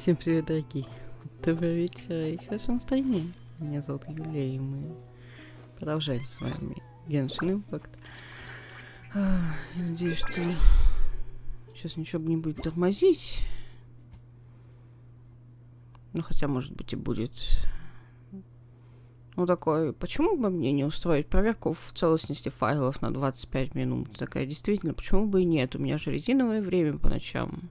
Всем привет, дорогие. Добрый вечер и хорошо настроение. Меня зовут Юлия, и мы продолжаем с вами Genshin Impact. Я надеюсь, что сейчас ничего не будет тормозить. Ну, хотя, может быть, и будет. Ну, такой, почему бы мне не устроить проверку в целостности файлов на 25 минут? Такая, действительно, почему бы и нет? У меня же резиновое время по ночам.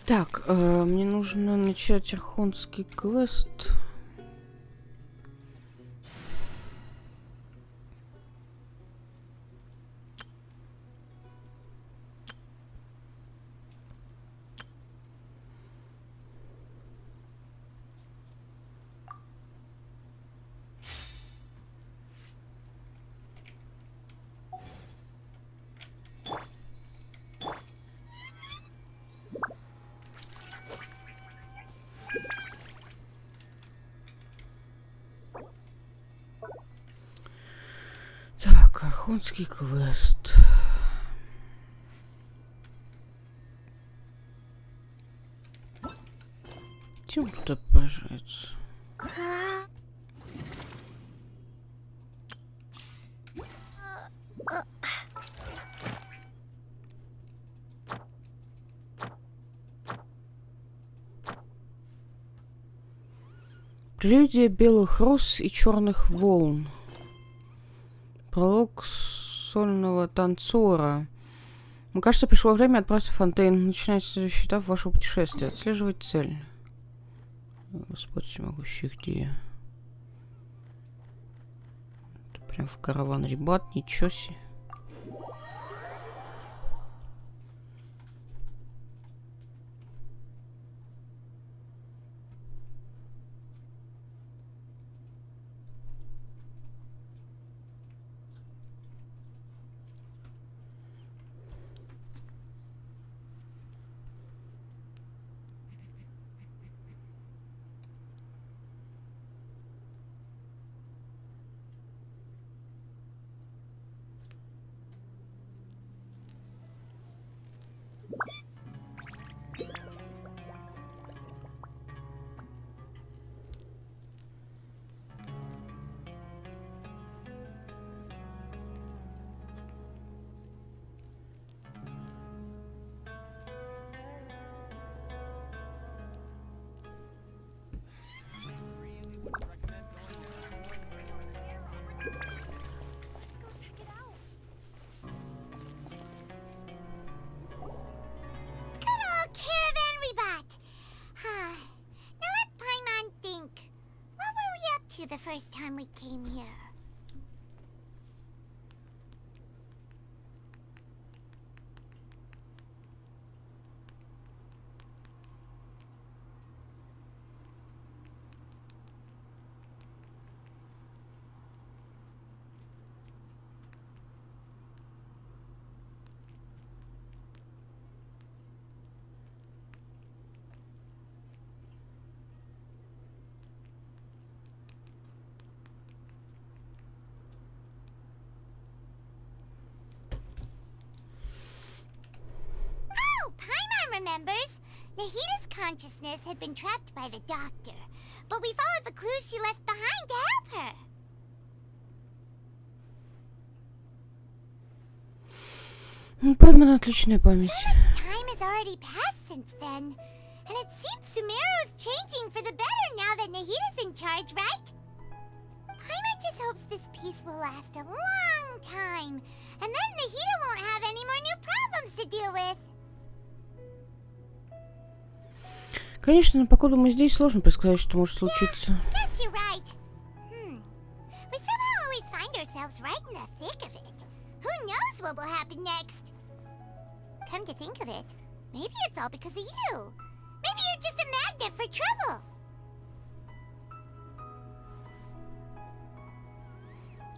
Так, мне нужно начать архонский квест. Так, архонский квест. Чем тут обожается? Прелюдия белых роз и черных волн. Пролог сольного танцора. Мне кажется, пришло время отправиться в Фонтейн. Начинается следующий этап вашего путешествия. Отслеживать цель. Господь всемогущий, где? Это прям в караван ребят, ничего себе. The first time we came here. Remembers? Nahita's consciousness had been trapped by the doctor, but we followed the clues she left behind to help her. Поймана отличная память. So much time has already passed since then, and it seems Sumeru's changing for the better now that Nahita's in charge, right? Paimon just hopes this peace will last a long time, and then Nahita won't have any more new problems to deal with. Конечно, пока мы здесь, сложно предсказать, что может случиться. Guess you're right. We somehow always find ourselves right in the thick of it. Who knows what will happen next? Come to think of it, maybe it's all because of you. Maybe you're just a magnet for trouble.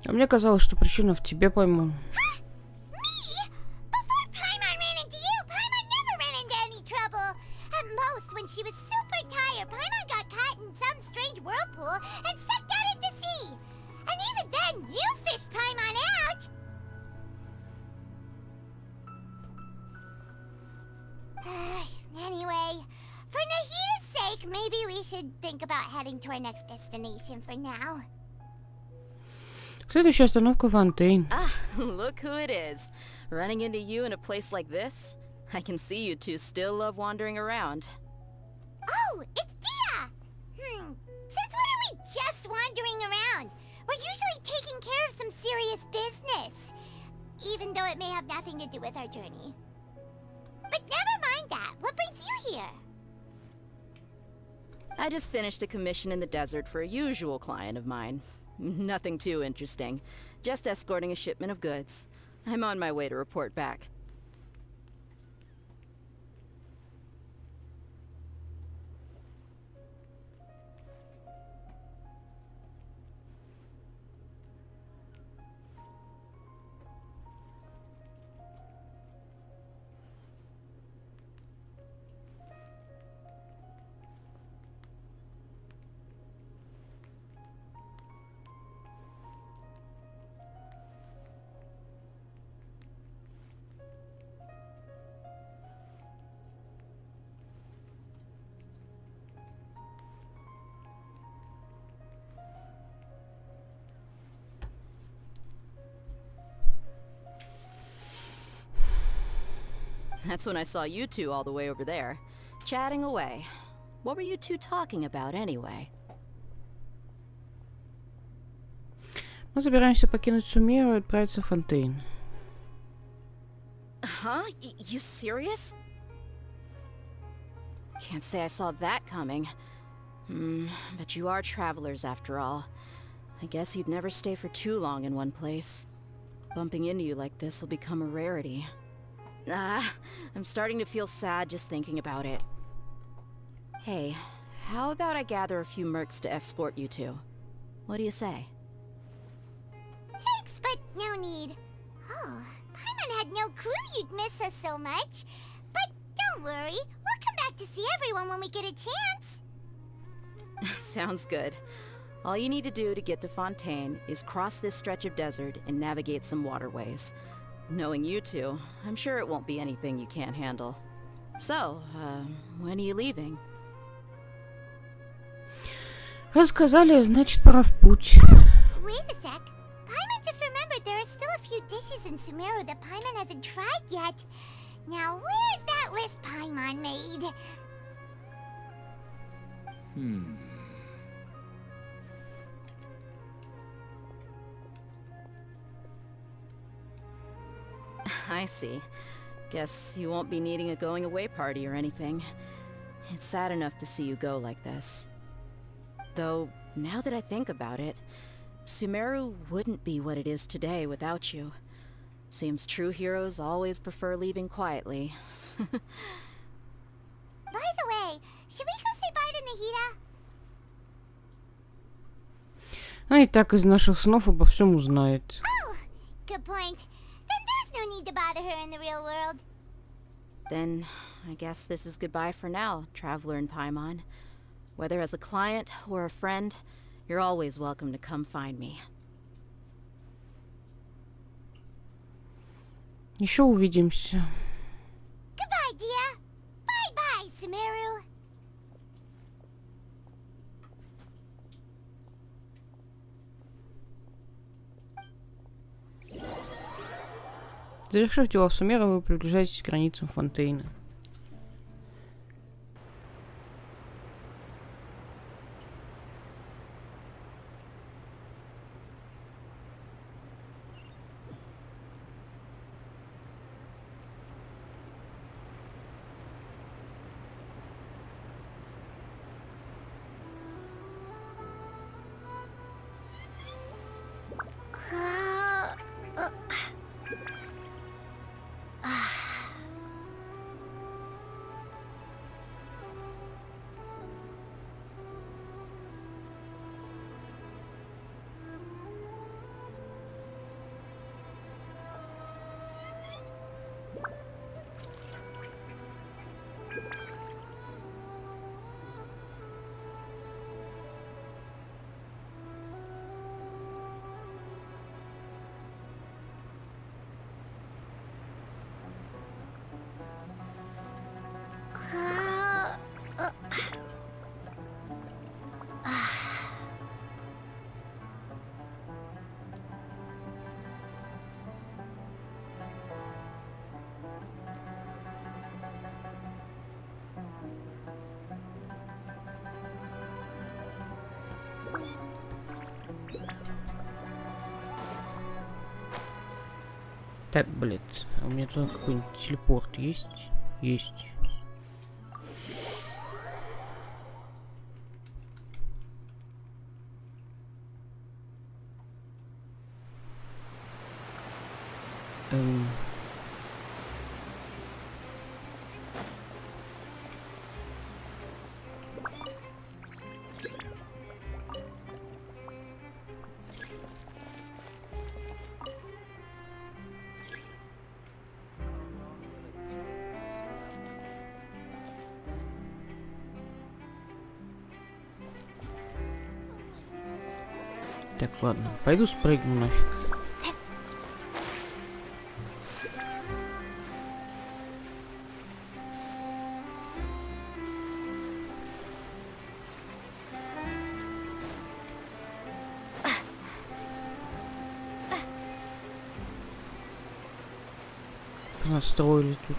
А мне казалось, что причина в тебе, пойму. Me? Before Paimon ran into you, Paimon never ran into any trouble. At most, when she was super tired, Paimon got caught in some strange whirlpool and sucked out into sea. And even then, you fished Paimon out. Anyway, for Nahita's sake, maybe we should think about heading to our next destination for now. Следующая остановка Фонтейн. Ah, look who it is. Running into you in a place like this? I can see you two still love wandering around. Oh, it's Dia! Since when are we just wandering around? We're usually taking care of some serious business. Even though it may have nothing to do with our journey. But never mind that. What brings you here? I just finished a commission in the desert for a usual client of mine. Nothing too interesting. Just escorting a shipment of goods. I'm on my way to report back. That's when I saw you two all the way over there, chatting away. What were you two talking about anyway? Мы собираемся покинуть Сумеру и отправиться в Фонтейн. Huh? You serious? Can't say I saw that coming. But you are travelers after all. I guess you'd never stay for too long in one place. Bumping into you like this will become a rarity. I'm starting to feel sad just thinking about it. Hey, how about I gather a few mercs to escort you two? What do you say? Thanks, but no need. Oh, Paimon had no clue you'd miss us so much. But don't worry, we'll come back to see everyone when we get a chance. Sounds good. All you need to do to get to Fontaine is cross this stretch of desert and navigate some waterways. Knowing you two, I'm sure it won't be anything you can't handle. So, when are you leaving? Рассказали, значит, пора в путь. Wait a sec. Paimon just remembered there are still a few dishes in Sumeru that Paimon hasn't tried yet. Now, where's that list Paimon made? I see. Guess you won't be needing a going away party or anything. It's sad enough to see you go like this. Though, now that I think about it, Sumeru wouldn't be what it is today without you. Seems true heroes always prefer leaving quietly. By the way, should we go say bye to Nahita? Она и так из наших снов обо всем узнает. Oh, good point. Then there's no need to bother her in the real world. Then, I guess this is goodbye for now, Traveler in Paimon. Whether as a client or a friend, you're always welcome to come find me. Еще увидимся. Goodbye, Dia. Bye-bye, Sumeru. Завершив дела в Сумеру, вы приближаетесь к границам Фонтейна. Так, блядь, а у меня тут какой-нибудь телепорт есть? Есть. Так, ладно, пойду спрыгну нафиг. Настроили тут.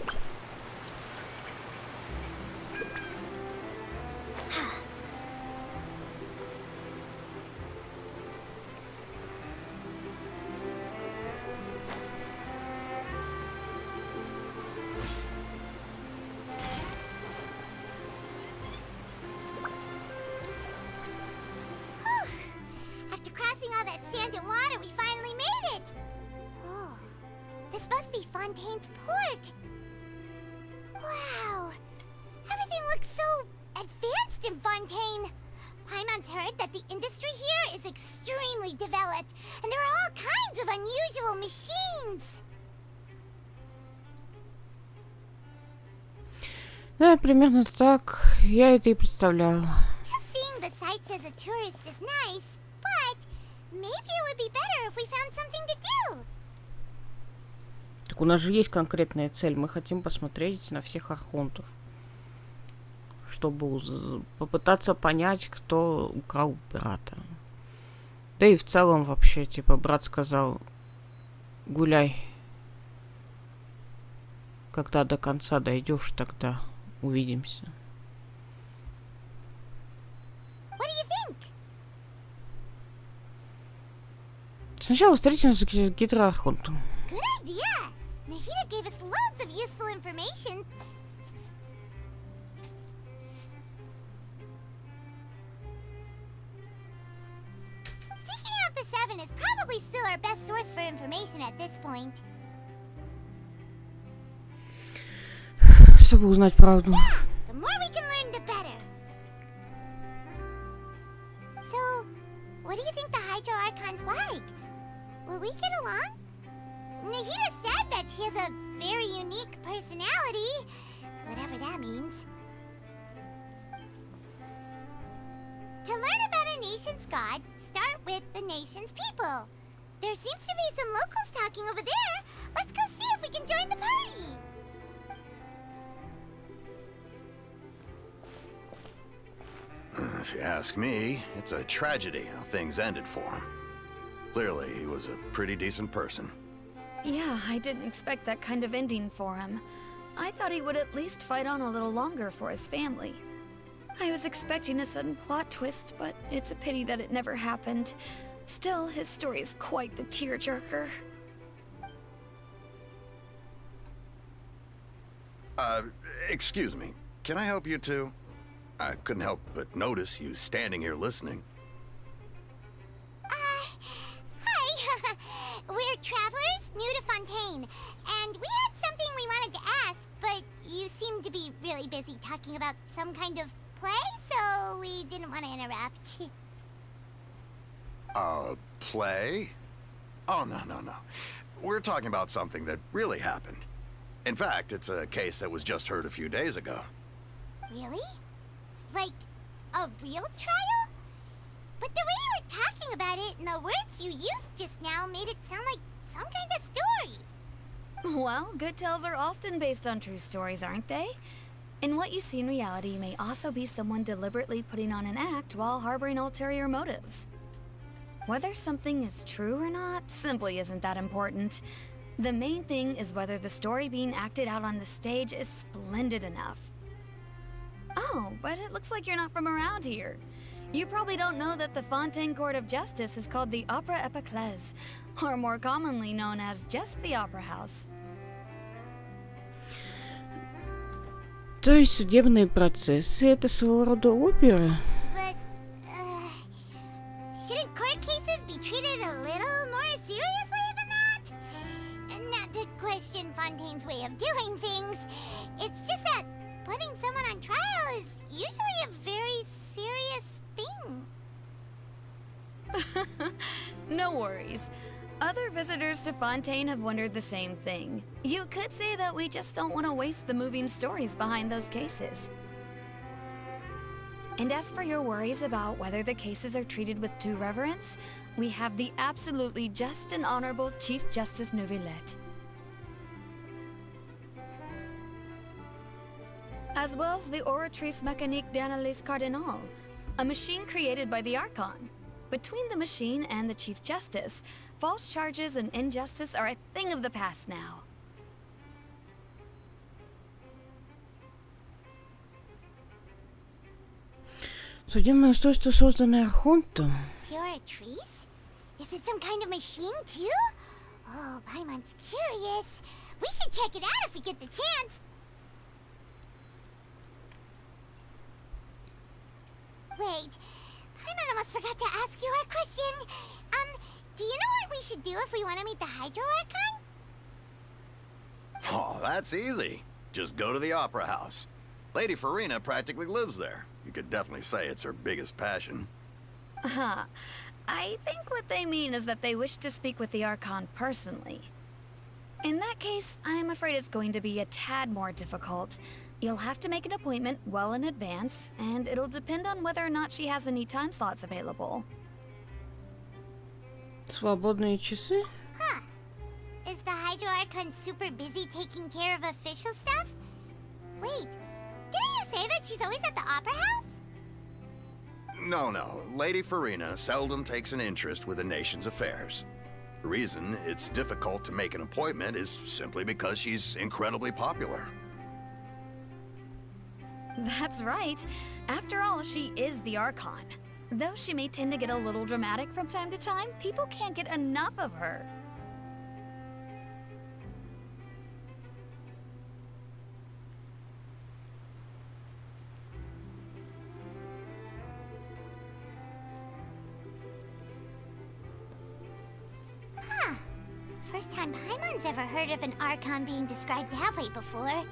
After crossing all that sand and water, we finally made it! Oh, this must be Fontaine's port! Wow! Everything looks so advanced in Fontaine! Paimon's heard that the industry here is extremely developed, and there are all kinds of unusual machines! Да, примерно так я это и представлял. Just seeing the sights as a tourist is nice, but maybe it would be better if we found something to do. Так у нас же есть конкретная цель. Мы хотим посмотреть на всех архонтов. Чтобы попытаться понять, кто украл брата. Да и в целом вообще, типа, брат сказал, гуляй. Когда до конца дойдешь, тогда увидимся. What do you think? Сначала встретимся с гидроархонтом. Good idea! Nahida gave us loads of useful information. Seeking out the Seven is probably still our best source for information at this point. Чтобы узнать правду. The more we can learn, the better. So, what do you think the Hydro Archon's like? Will we get along? Nahida said that she has a very unique personality, whatever that means. To learn about a nation's god, start with the nation's people. There seems to be some locals talking over there. Let's go see if we can join the party. If you ask me, it's a tragedy how things ended for him. Clearly, he was a pretty decent person. Yeah, I didn't expect that kind of ending for him. I thought he would at least fight on a little longer for his family. I was expecting a sudden plot twist, but it's a pity that it never happened. Still, his story is quite the tearjerker. Excuse me. Can I help you too? I couldn't help but notice you standing here listening. Hi. We're travelers new to Fontaine, and we had something we wanted to ask, but you seem to be really busy talking about some kind of play, so we didn't want to interrupt. Play? Oh, no. We're talking about something that really happened. In fact, it's a case that was just heard a few days ago. Really? Like, a real trial? But the way you were talking about it and the words you used just now made it sound like some kind of story. Well, good tales are often based on true stories, aren't they? And what you see in reality may also be someone deliberately putting on an act while harboring ulterior motives. Whether something is true or not simply isn't that important. The main thing is whether the story being acted out on the stage is splendid enough. Oh, but it looks like you're not from around here. You probably don't know that the Fontaine Court of Justice is called the Opera Epiclese, or more commonly known as just the Opera House. То есть судебные процессы — это своего рода опера? But, shouldn't court cases be treated a little more seriously than that? Not to question Fontaine's way of doing things. It's just that putting someone on trial is usually a very serious thing. No worries. Other visitors to Fontaine have wondered the same thing. You could say that we just don't want to waste the moving stories behind those cases. And as for your worries about whether the cases are treated with due reverence, we have the absolutely just and honorable Chief Justice Neuvillette. As well as the Oratrice Mécanique d'Analyse Cardinal, a machine created by the Archon. Between the machine and the Chief Justice, false charges and injustice are a thing of the past now. Судебное устройство, созданное Архонтом. Pure trees? Is it some kind of machine too? Oh, Paimon's curious. We should check it out if we get the chance. Wait, Paimon almost forgot to ask you our question. Do you know what we should do if we want to meet the Hydro Archon? Oh, that's easy. Just go to the Opera House. Lady Farina practically lives there. You could definitely say it's her biggest passion. I think what they mean is that they wish to speak with the Archon personally. In that case, I'm afraid it's going to be a tad more difficult. You'll have to make an appointment well in advance, and it'll depend on whether or not she has any time slots available. Свободные часы? Huh. Is the Hydro Archon super busy taking care of official stuff? Wait, didn't you say that she's always at the Opera House? No. Lady Farina seldom takes an interest with the nation's affairs. The reason it's difficult to make an appointment is simply because she's incredibly popular. That's right. After all, she is the Archon. Though she may tend to get a little dramatic from time to time, people can't get enough of her. Huh. First time Paimon's ever heard of an Archon being described that way before.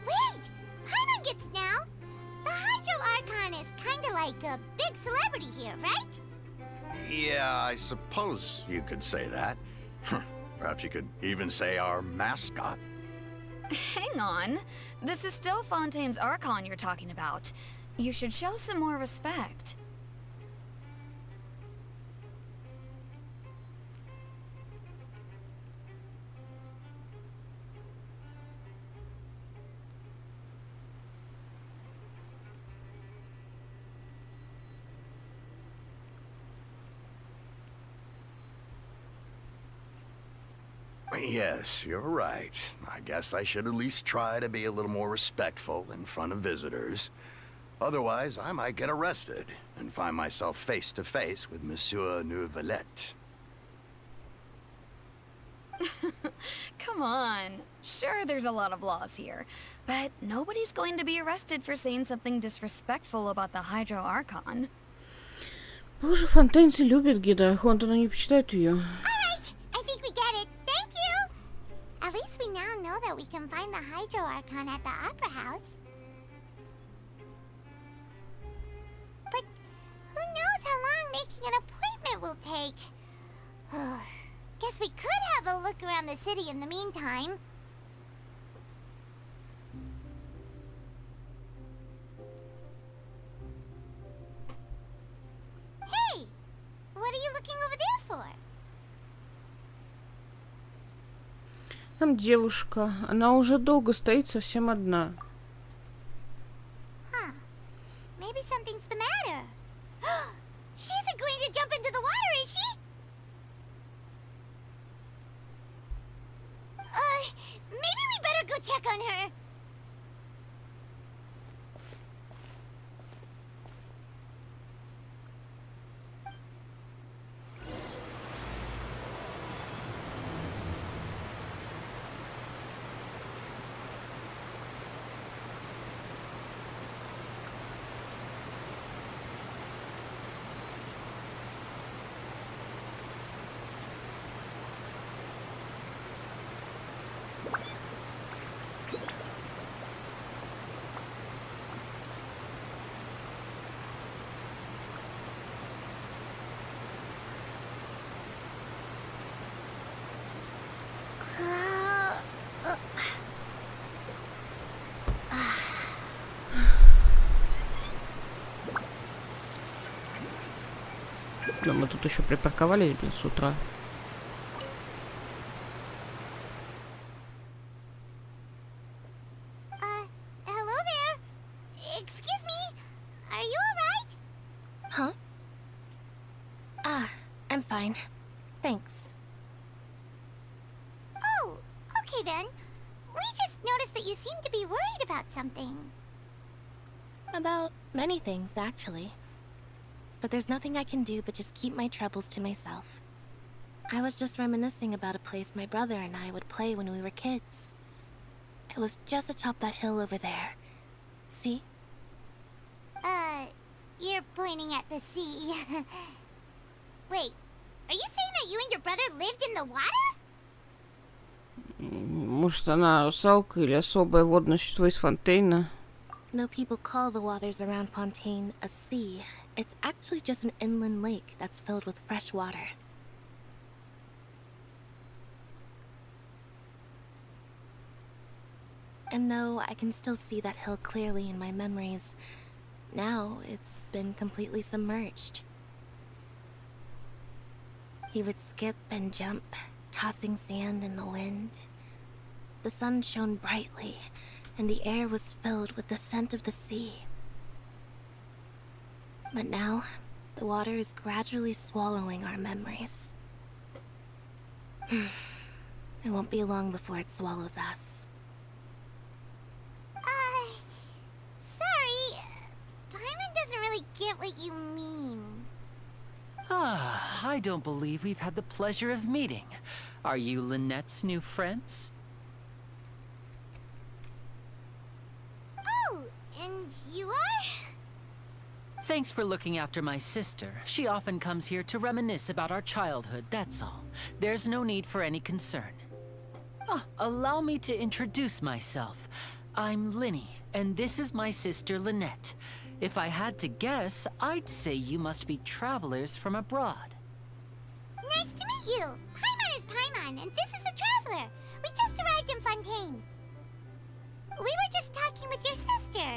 Wait! Paimon gets now! The Hydro Archon is kinda like a big celebrity here, right? Yeah, I suppose you could say that. Perhaps you could even say our mascot. Hang on. This is still Fontaine's Archon you're talking about. You should show some more respect. Yes, you're right. I guess I should at least try to be a little more respectful in front of visitors. Otherwise, I might get arrested and find myself face to face with Monsieur Neuvillette. Come on. Sure, there's a lot of laws here, but nobody's going to be arrested for saying something disrespectful about the Hydro Archon. Боже, фонтейнцы любят гида Архонта, но не почитают ее. Alright, I think we get it. Thank you! At least we now know that we can find the Hydro Archon at the Opera House. But who knows how long making an appointment will take? Guess we could have a look around the city in the meantime. Hey! What are you looking over there for? Там девушка. Она уже долго стоит совсем одна. Huh. Maybe something's the matter. She isn't going to jump into the water, is she? Maybe we better go check on her. Да, мы тут еще припарковались, блин, с утра. Hello there. Excuse me. Are you alright? Huh? I'm fine. Thanks. Oh, okay then. We just noticed that you seem to be worried about something. About many things, actually. But there's nothing I can do but just keep my troubles to myself. I was just reminiscing about a place my brother and I would play when we were kids. It was just atop that hill over there. See? You're pointing at the sea. Wait, are you saying that you and your brother lived in the water? Может, она русалка или особое водное существо из Фонтейна? Though people call the waters around Fontaine a sea, it's actually just an inland lake that's filled with fresh water. And though I can still see that hill clearly in my memories, now it's been completely submerged. He would skip and jump, tossing sand in the wind. The sun shone brightly, and the air was filled with the scent of the sea. But now, the water is gradually swallowing our memories. It won't be long before it swallows us. Sorry. Paimon doesn't really get what you mean. I don't believe we've had the pleasure of meeting. Are you Lynette's new friends? Oh, and you are? Thanks for looking after my sister. She often comes here to reminisce about our childhood, that's all. There's no need for any concern. Allow me to introduce myself. I'm Linny, and this is my sister Lynette. If I had to guess, I'd say you must be travelers from abroad. Nice to meet you. Paimon is Paimon, and this is the Traveler. We just arrived in Fontaine. We were just talking with your sister.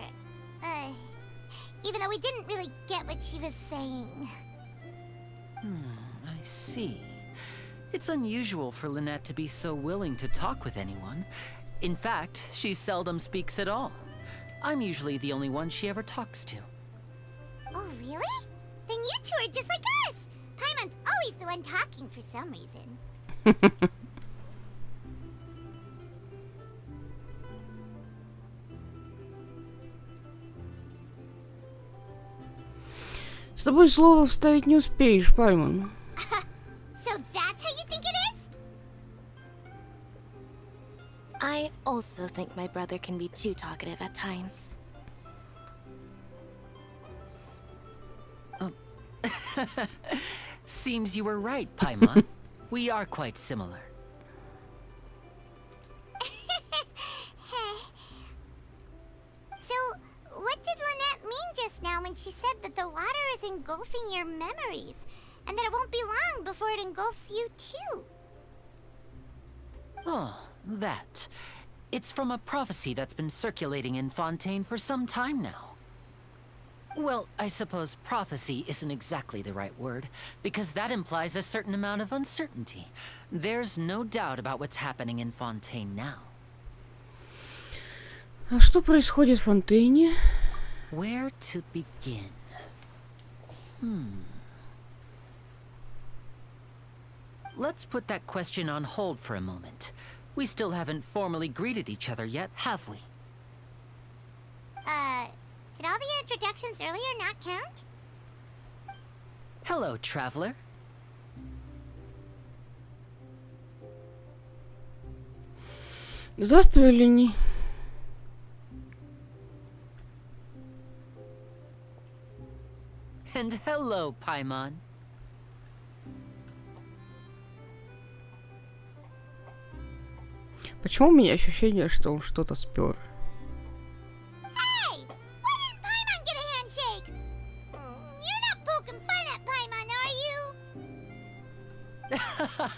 Even though we didn't really get what she was saying. I see. It's unusual for Lynette to be so willing to talk with anyone. In fact, she seldom speaks at all. I'm usually the only one she ever talks to. Oh, really? Then you two are just like us. Paimon's always the one talking for some reason. С тобой слово вставить не успеешь, Паймон. So that's how you think it is? I also think my brother can be too talkative at times. Seems you were right, Paimon. We are quite similar. So, what did Lynette mean just now when she said that the water is engulfing your memories? And that it won't be long before it engulfs you too? Oh, that. It's from a prophecy that's been circulating in Fontaine for some time now. Well, I suppose prophecy isn't exactly the right word, because that implies a certain amount of uncertainty. There's no doubt about what's happening in Fontaine now. А что происходит в Фонтейне? Where to begin? Let's put that question on hold for a moment. We still haven't formally greeted each other yet, have we? Did all the introductions earlier not count? Hello, traveler. Здравствуй, Лени. And hello, Paimon. Почему у меня ощущение, что он что-то спер? Hey! Why didn't Paimon get a handshake? You're not poking fun at Paimon, are you?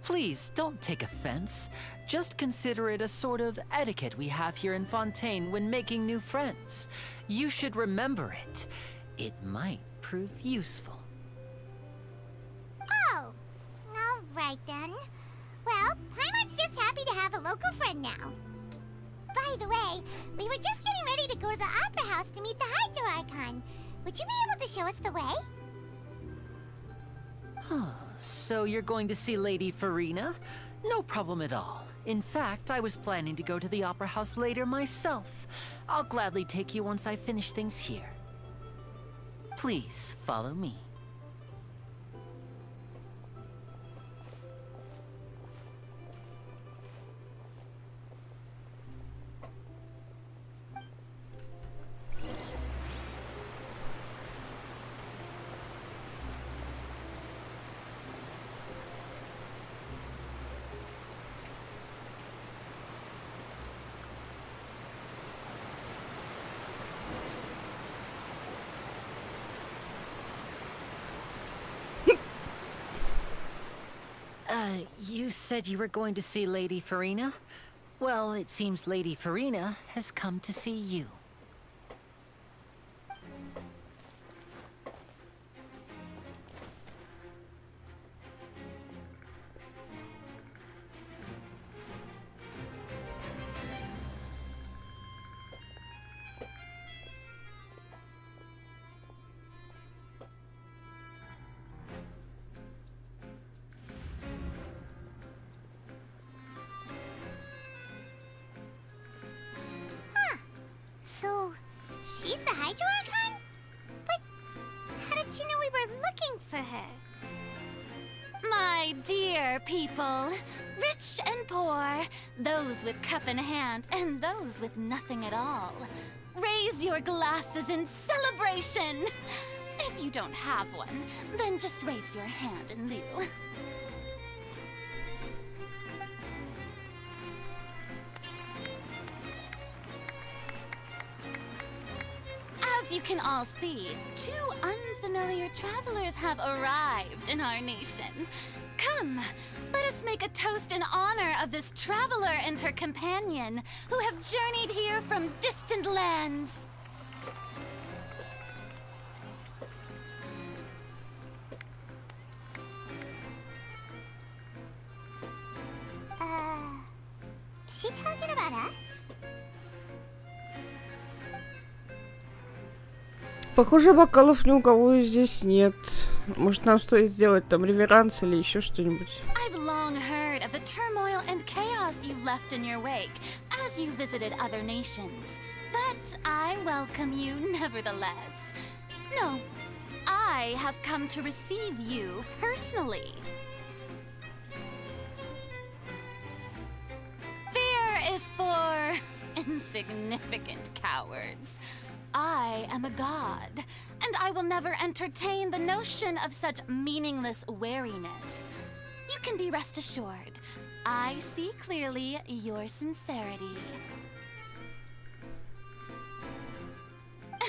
Please, don't take offense. Just consider it a sort of etiquette we have here in Fontaine when making new friends. You should remember it. It might prove useful. Oh, all right then. Well, Paimon's just happy to have a local friend now. By the way, we were just getting ready to go to the Opera House to meet the Hydro Archon. Would you be able to show us the way? So you're going to see Lady Farina? No problem at all. In fact, I was planning to go to the Opera House later myself. I'll gladly take you once I finish things here. Please follow me. You said you were going to see Lady Farina? Well, it seems Lady Farina has come to see you. So, she's the Hydro Archon? But how did she know we were looking for her? My dear people, rich and poor, those with cup in hand and those with nothing at all, raise your glasses in celebration! If you don't have one, then just raise your hand in lieu. As you can all see, two unfamiliar travelers have arrived in our nation. Come, let us make a toast in honor of this traveler and her companion who have journeyed here from distant lands. Is she talking about us? Похоже, бокалов ни у кого здесь нет. Может, нам стоит сделать там реверанс или еще что-нибудь? I've long heard of the turmoil and chaos you've left in your wake as you visited other nations. But I welcome you nevertheless. No, I have come to receive you personally. Fear is for insignificant cowards. I am a god, and I will never entertain the notion of such meaningless wariness. You can be rest assured, I see clearly your sincerity.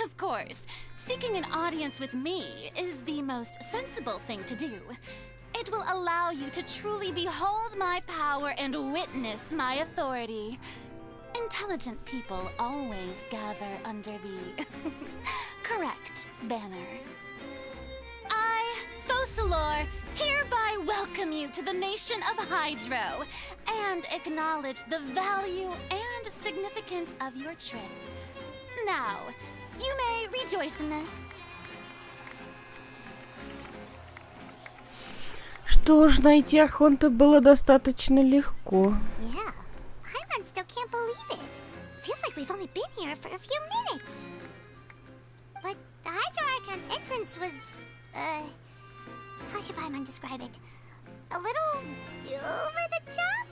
Of course, seeking an audience with me is the most sensible thing to do. It will allow you to truly behold my power and witness my authority. In intelligent people always gather under the correct banner. I, Fosalor, hereby welcome you to the nation of Hydro and acknowledge the value and significance of your trip. Now, you may rejoice in this. Что ж, найти Архонта было достаточно легко. Yeah, Paimon still can't believe it. Feels like we've only been here for a few minutes. But the Hydro Archon's entrance was, how should Paimon describe it? A little over the top?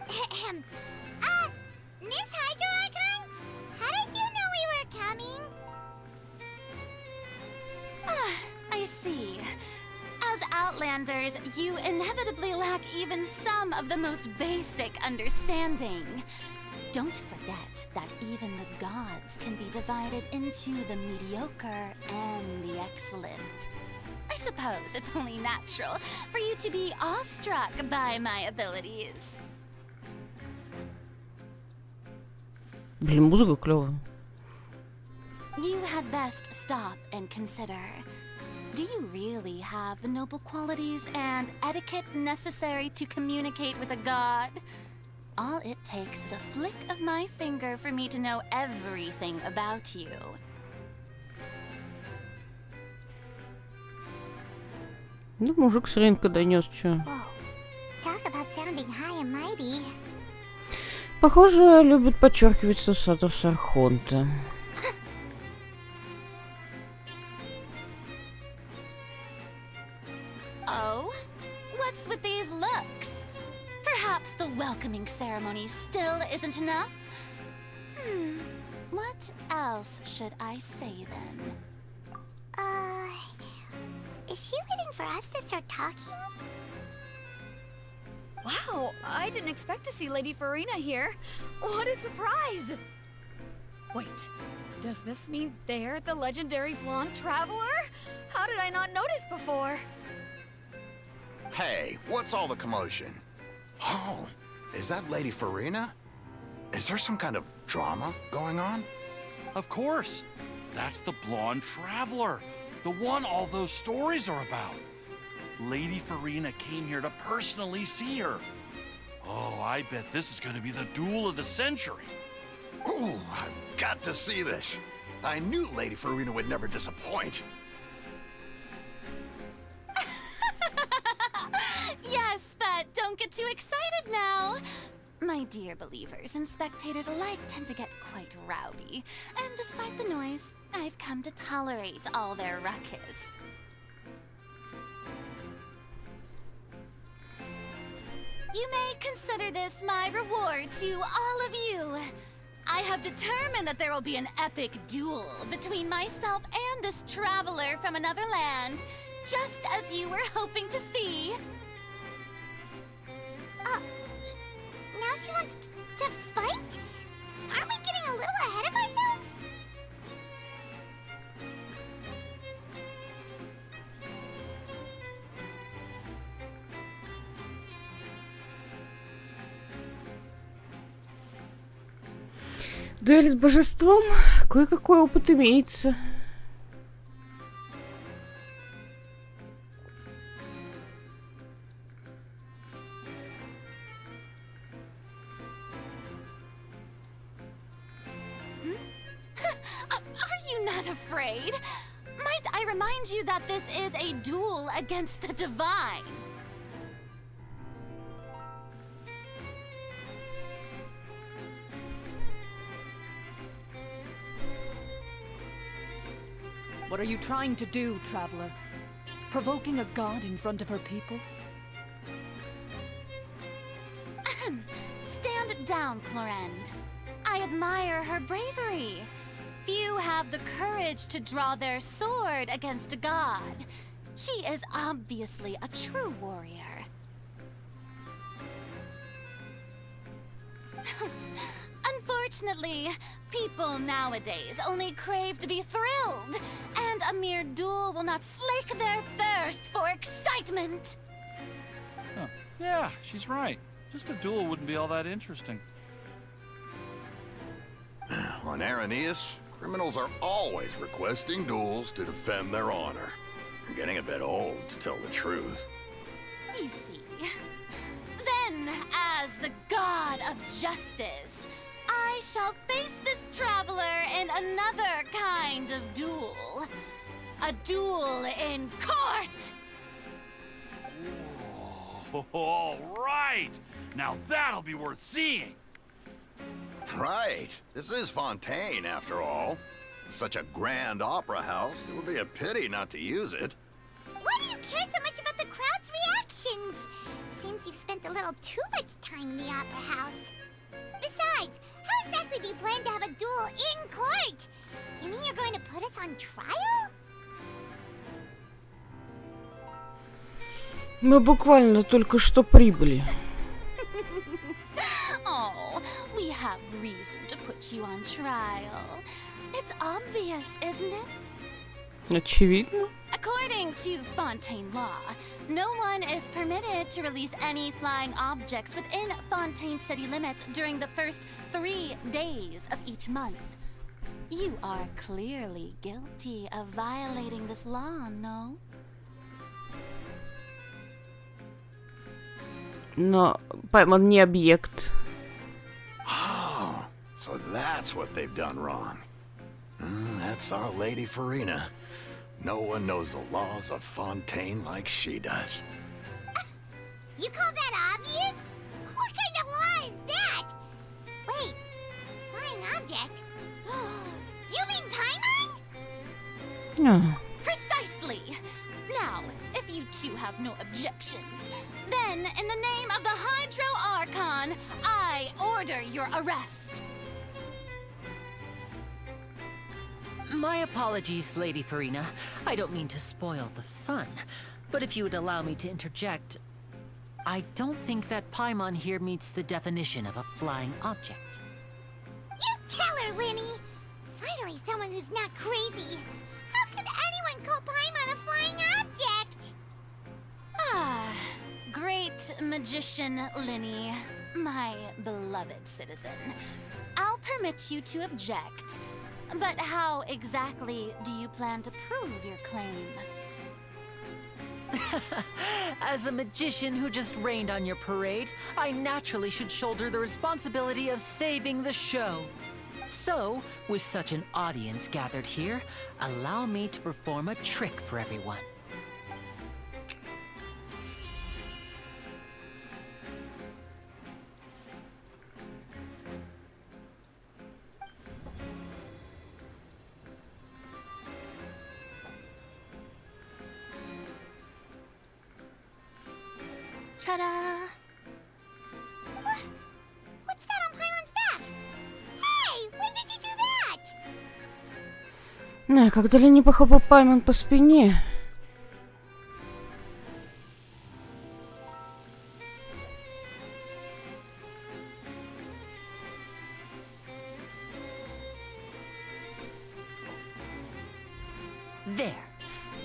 Ahem. Miss Hydro Archon, how did you know we were coming? I see. As Outlanders, you inevitably lack even some of the most basic understanding. Don't forget that even the gods can be divided into the mediocre and the excellent. I suppose it's only natural for you to be awestruck by my abilities. Блин, музыка клёвая. You had best stop and consider. Do you really have the noble qualities and etiquette necessary to communicate with a god? All it takes is a flick of my finger for me to know everything about you. Ну, мужик с рынка донес, чё. Whoa. Talk about sounding high and mighty. Похоже, любит подчеркивать статус Архонта. Oh? What's with these looks? Perhaps the welcoming ceremony still isn't enough? What else should I say then? Is she waiting for us to start talking? Wow, I didn't expect to see Lady Farina here. What a surprise! Wait, does this mean they're the legendary blonde traveler? How did I not notice before? Hey, what's all the commotion? Oh, is that Lady Farina? Is there some kind of drama going on? Of course. That's the blonde traveler. The one all those stories are about. Lady Farina came here to personally see her. Oh, I bet this is going to be the duel of the century. Ooh, I've got to see this. I knew Lady Farina would never disappoint. Yes, but don't get too excited now. My dear believers and spectators alike tend to get quite rowdy, and despite the noise, I've come to tolerate all their ruckus. You may consider this my reward to all of you. I have determined that there will be an epic duel between myself and this traveler from another land, just as you were hoping to see. Now she wants to fight? Aren't we getting a little ahead of ourselves? Дуэль с божеством, кое-какой опыт имеется. Are you not afraid? Might I remind you that this is a duel against the divine? What are you trying to do, traveler? Provoking a god in front of her people? Stand down, Clorend. I admire her bravery. Few have the courage to draw their sword against a god. She is obviously a true warrior. Unfortunately, people nowadays only crave to be thrilled, and a mere duel will not slake their thirst for excitement. Huh. Yeah, she's right. Just a duel wouldn't be all that interesting. On Araneus, criminals are always requesting duels to defend their honor. I'm getting a bit old, to tell the truth. You see. Then, as the god of justice, I shall face this traveler in another kind of duel. A duel in court! All right! Now that'll be worth seeing! Right. This is Fontaine, after all. Such a grand opera house, it would be a pity not to use it. Why do you care so much about the crowd's reactions? Seems you've spent a little too much time in the opera house. Besides, how exactly do you plan to have a duel in court? You mean you're going to put us on trial? Мы буквально только что прибыли. Oh, we have reason to put you on trial. It's obvious, isn't it? Очевидно. According to Fontaine law, no one is permitted to release any flying objects within Fontaine city limits during the first 3 days of each month. You are clearly guilty of violating this law, no? Но пойман не объект. Oh, so that's what they've done wrong. That's our Lady Farina. No one knows the laws of Fontaine like she does. You call that obvious? What kind of law is that? Wait, flying object? You mean Paimon? А, Precisely! Now, if you two have no objections, then in the name of the Hydro Archon, I order your arrest. My apologies, Lady Farina. I don't mean to spoil the fun, but if you would allow me to interject, I don't think that Paimon here meets the definition of a flying object. You tell her, Linny! Finally someone who's not crazy. How could anyone call Paimon a flying object? Ah, great magician Linny, my beloved citizen. I'll permit you to object, but how exactly do you plan to prove your claim? As a magician who just rained on your parade, I naturally should shoulder the responsibility of saving the show. So, with such an audience gathered here, allow me to perform a trick for everyone. Ta-da! What's that on Paimon's back? Hey, when did you do that? когда Лени похлопал Паймон по спине. There.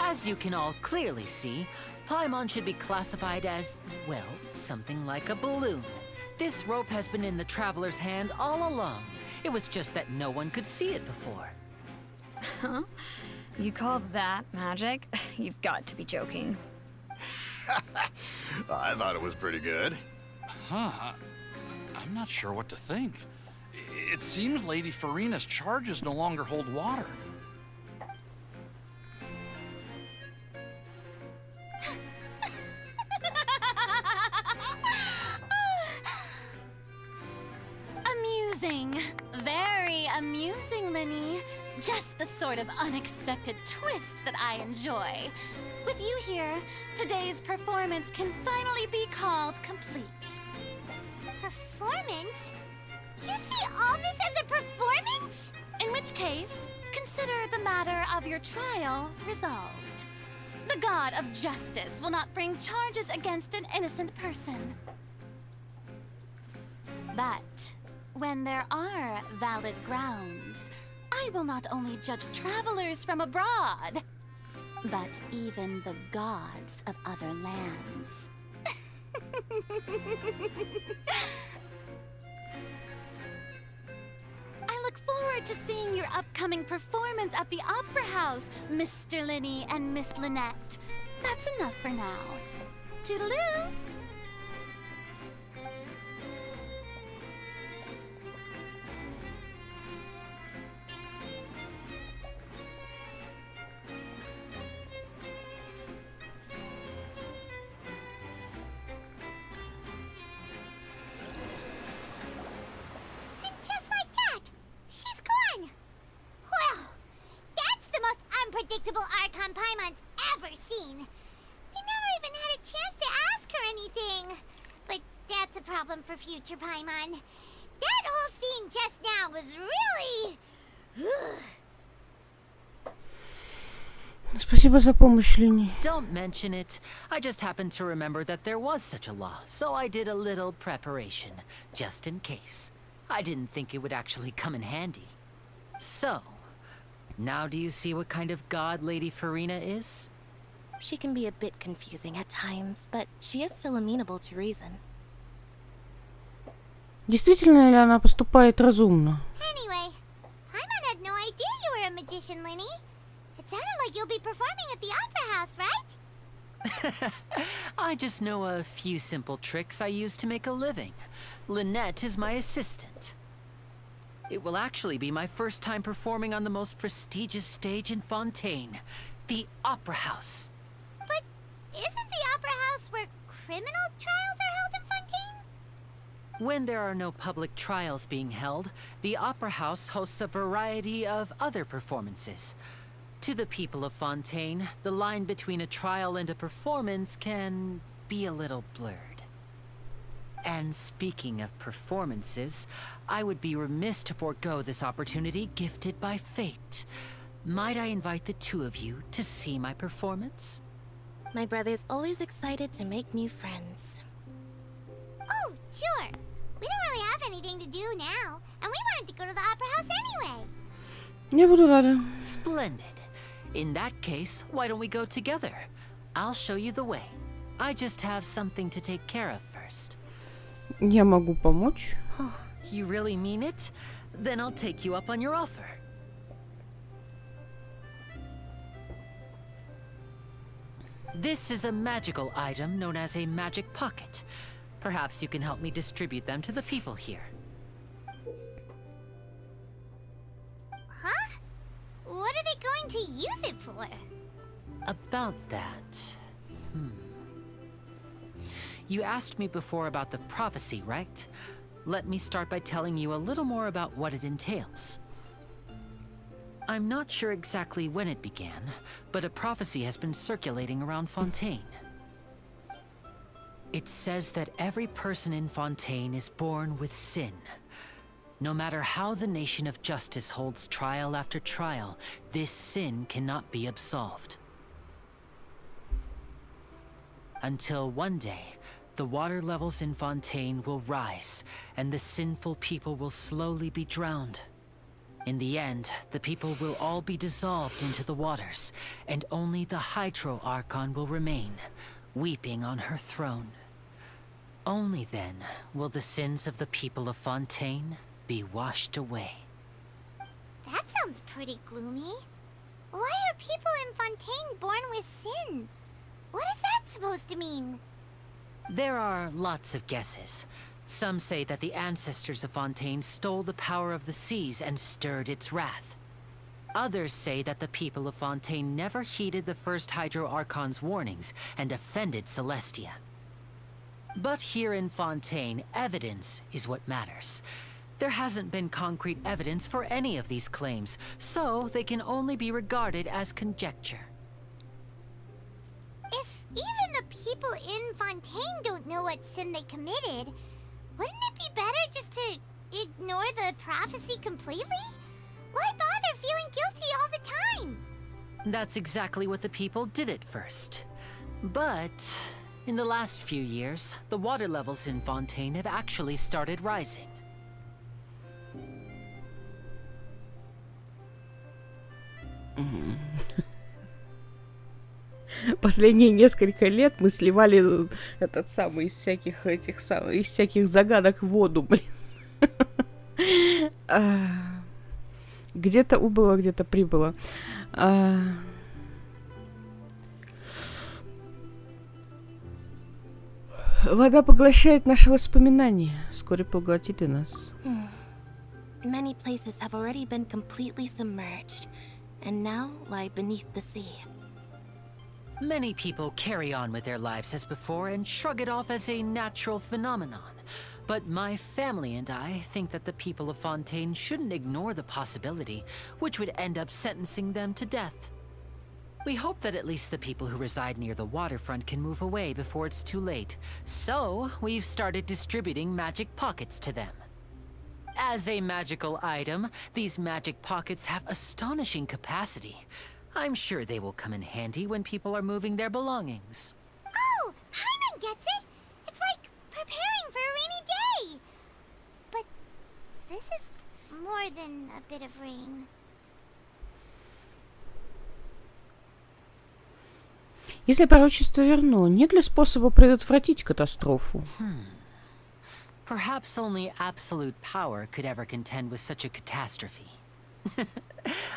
As you can all clearly see, Paimon should be classified as, well, something like a balloon. This rope has been in the Traveler's hand all along. It was just that no one could see it before. Huh? You call that magic? You've got to be joking. I thought it was pretty good. Huh. I'm not sure what to think. It seems Lady Farina's charges no longer hold water. Amusing. Very amusing, Linny. Just the sort of unexpected twist that I enjoy. With you here, today's performance can finally be called complete. Performance? You see all this as a performance? In which case, consider the matter of your trial resolved. The god of justice will not bring charges against an innocent person. But when there are valid grounds, I will not only judge travelers from abroad, but even the gods of other lands. I look forward to seeing your upcoming performance at the Opera House, Mr. Linney and Miss Lynette. That's enough for now. Toodaloo! And just like that, she's gone. Well, that's the most unpredictable Archon Paimon's ever seen. We never even had a chance to ask her anything. But that's a problem for future Paimon. That whole scene just now was really... Спасибо за помощь, Лини. Don't mention it. I just happened to remember that there was such a law, so I did a little preparation, just in case. I didn't think it would actually come in handy. So, now do you see what kind of god Lady Farina is? She can be a bit confusing at times, but she is still amenable to reason. Действительно ли она поступает разумно? Anyway, Paimon had no idea you were a magician, Linny. It sounded like you'll be performing at the Opera House, right? I just know a few simple tricks I use to make a living. Lynette is my assistant. It will actually be my first time performing on the most prestigious stage in Fontaine, the Opera House. But isn't the Opera House where criminal trials are held in Fontaine? When there are no public trials being held, the Opera House hosts a variety of other performances. To the people of Fontaine, the line between a trial and a performance can be a little blurred. And speaking of performances, I would be remiss to forego this opportunity gifted by fate. Might I invite the two of you to see my performance? My brother's always excited to make new friends. Oh, sure. We don't really have anything to do now, and we wanted to go to the Opera House anyway. Я буду рада. Splendid. In that case, why don't we go together? I'll show you the way. I just have something to take care of first. Я могу помочь. You really mean it? Then I'll take you up on your offer. This is a magical item known as a magic pocket. Perhaps you can help me distribute them to the people here. Huh? What are they going to use it for? About that... You asked me before about the prophecy, right? Let me start by telling you a little more about what it entails. I'm not sure exactly when it began, but a prophecy has been circulating around Fontaine. It says that every person in Fontaine is born with sin. No matter how the Nation of Justice holds trial after trial, this sin cannot be absolved. Until one day, the water levels in Fontaine will rise, and the sinful people will slowly be drowned. In the end, the people will all be dissolved into the waters, and only the Hydro Archon will remain, weeping on her throne. Only then will the sins of the people of Fontaine be washed away. That sounds pretty gloomy. Why are people in Fontaine born with sin? What is that supposed to mean? There are lots of guesses. Some say that the ancestors of Fontaine stole the power of the seas and stirred its wrath. Others say that the people of Fontaine never heeded the first Hydro Archon's warnings and offended Celestia. But here in Fontaine, evidence is what matters. There hasn't been concrete evidence for any of these claims, so they can only be regarded as conjecture. If even the people in Fontaine don't know what sin they committed, wouldn't it be better just to ignore the prophecy completely? Why bother feeling guilty all the time? That's exactly what the people did at first. But in the last few years, the water levels in Fontaine have actually started rising. Последние несколько лет мы сливали этот самый из всяких загадок в воду, блин. Где-то убыло, где-то прибыло. Вода поглощает наши воспоминания. Вскоре поглотит и нас. Many places have already been completely submerged, and now lie beneath the sea. Many people carry on with their lives as before and shrug it off as a natural phenomenon. But my family and I think that the people of Fontaine shouldn't ignore the possibility, which would end up sentencing them to death. We hope that at least the people who reside near the waterfront can move away before it's too late. So, we've started distributing magic pockets to them. As a magical item, these magic pockets have astonishing capacity. I'm sure they will come in handy when people are moving their belongings. Oh, Paimon gets it! It's like preparing for a rainy day! But this is more than a bit of rain. Если пророчество верно, нет ли способа предотвратить катастрофу? Perhaps only absolute power could ever contend with such a catastrophe.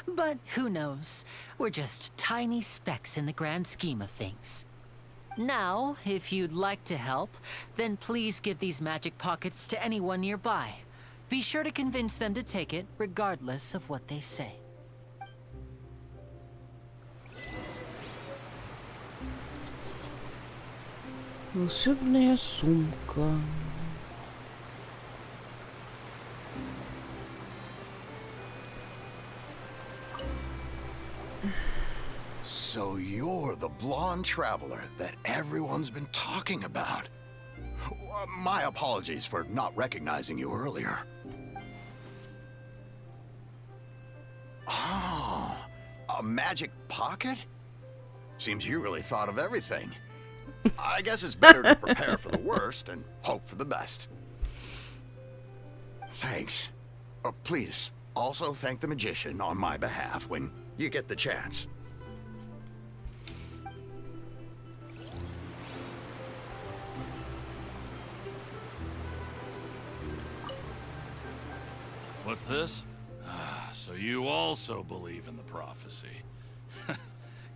But who knows? We're just tiny specks in the grand scheme of things. Now, if you'd like to help, then please give these magic pockets to anyone nearby. Be sure to convince them to take it, regardless of what they say. Волшебная сумка. So you're the blonde traveler that everyone's been talking about. My apologies for not recognizing you earlier. Oh, a magic pocket? Seems you really thought of everything. I guess it's better to prepare for the worst and hope for the best. Thanks. Please, also thank the magician on my behalf when you get the chance. What's this? So you also believe in the prophecy.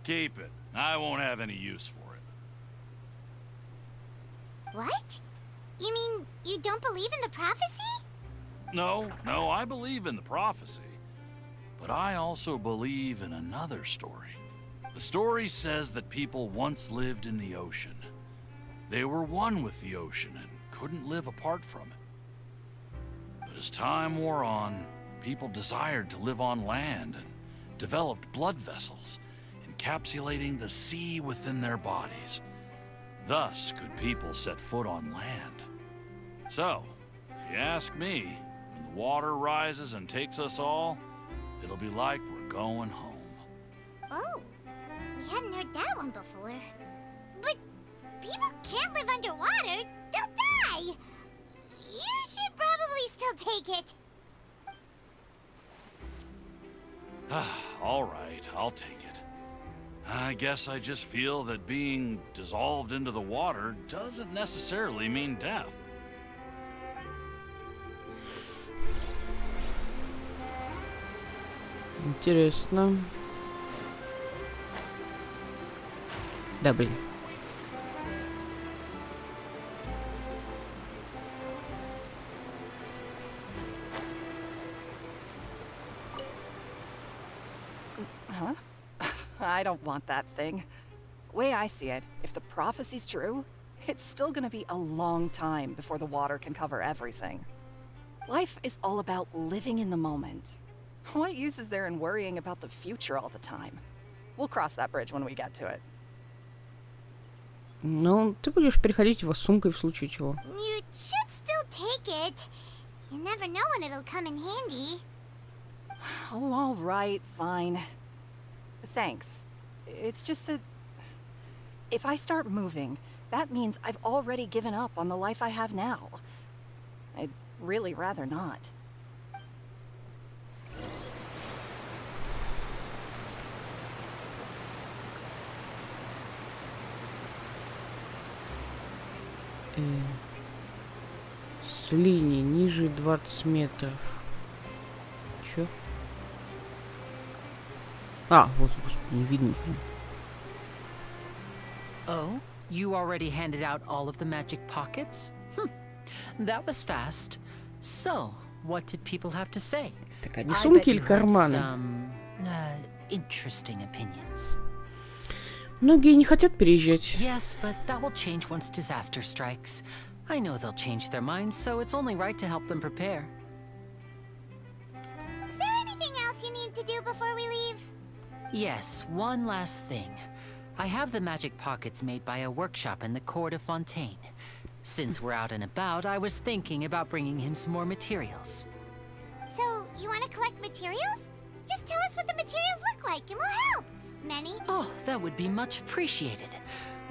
Keep it. I won't have any use for it. What? You mean you don't believe in the prophecy? No, I believe in the prophecy. But I also believe in another story. The story says that people once lived in the ocean. They were one with the ocean and couldn't live apart from it. But as time wore on, people desired to live on land and developed blood vessels, encapsulating the sea within their bodies. Thus could people set foot on land. So, if you ask me, when the water rises and takes us all, it'll be like we're going home. Oh, we hadn't heard that one before. But people can't live underwater. They'll die. You should probably still take it. All right, I'll take it. I guess I just feel that being dissolved into the water doesn't necessarily mean death. Интересно. Да, блин. Huh? I don't want that thing. Way I see it, if the prophecy's true, it's still gonna be a long time before the water can cover everything. Life is all about living in the moment. What use is there in worrying about the future all the time? We'll cross that bridge when we get to it. Ну, ты будешь переходить его сумкой в случае чего. You should still take it. You never know when it'll come in handy. Oh, all right, fine. Thanks. It's just that if I start moving, that means I've already given up on the life I have now. I'd really rather not. С линии ниже 20 метров. Чё? А, вот, господи, не видно нихуя. Oh, you already handed out all of the magic pockets? That was fast. So, what did people have to say? Так, они I сумки bet или you heard карманы? some interesting opinions. Многие не хотят переезжать. Yes, but that will change once disaster strikes. I know they'll change their minds, so it's only right to help them prepare. Is there anything else you need to do before we leave? Yes, one last thing. I have the magic pockets made by a workshop in the court of Ffontein. Since we're out and about, I was thinking about bringing him some more materials. So, you want to collect materials? Just tell us what the materials look like and we'll help. Many? Oh, that would be much appreciated.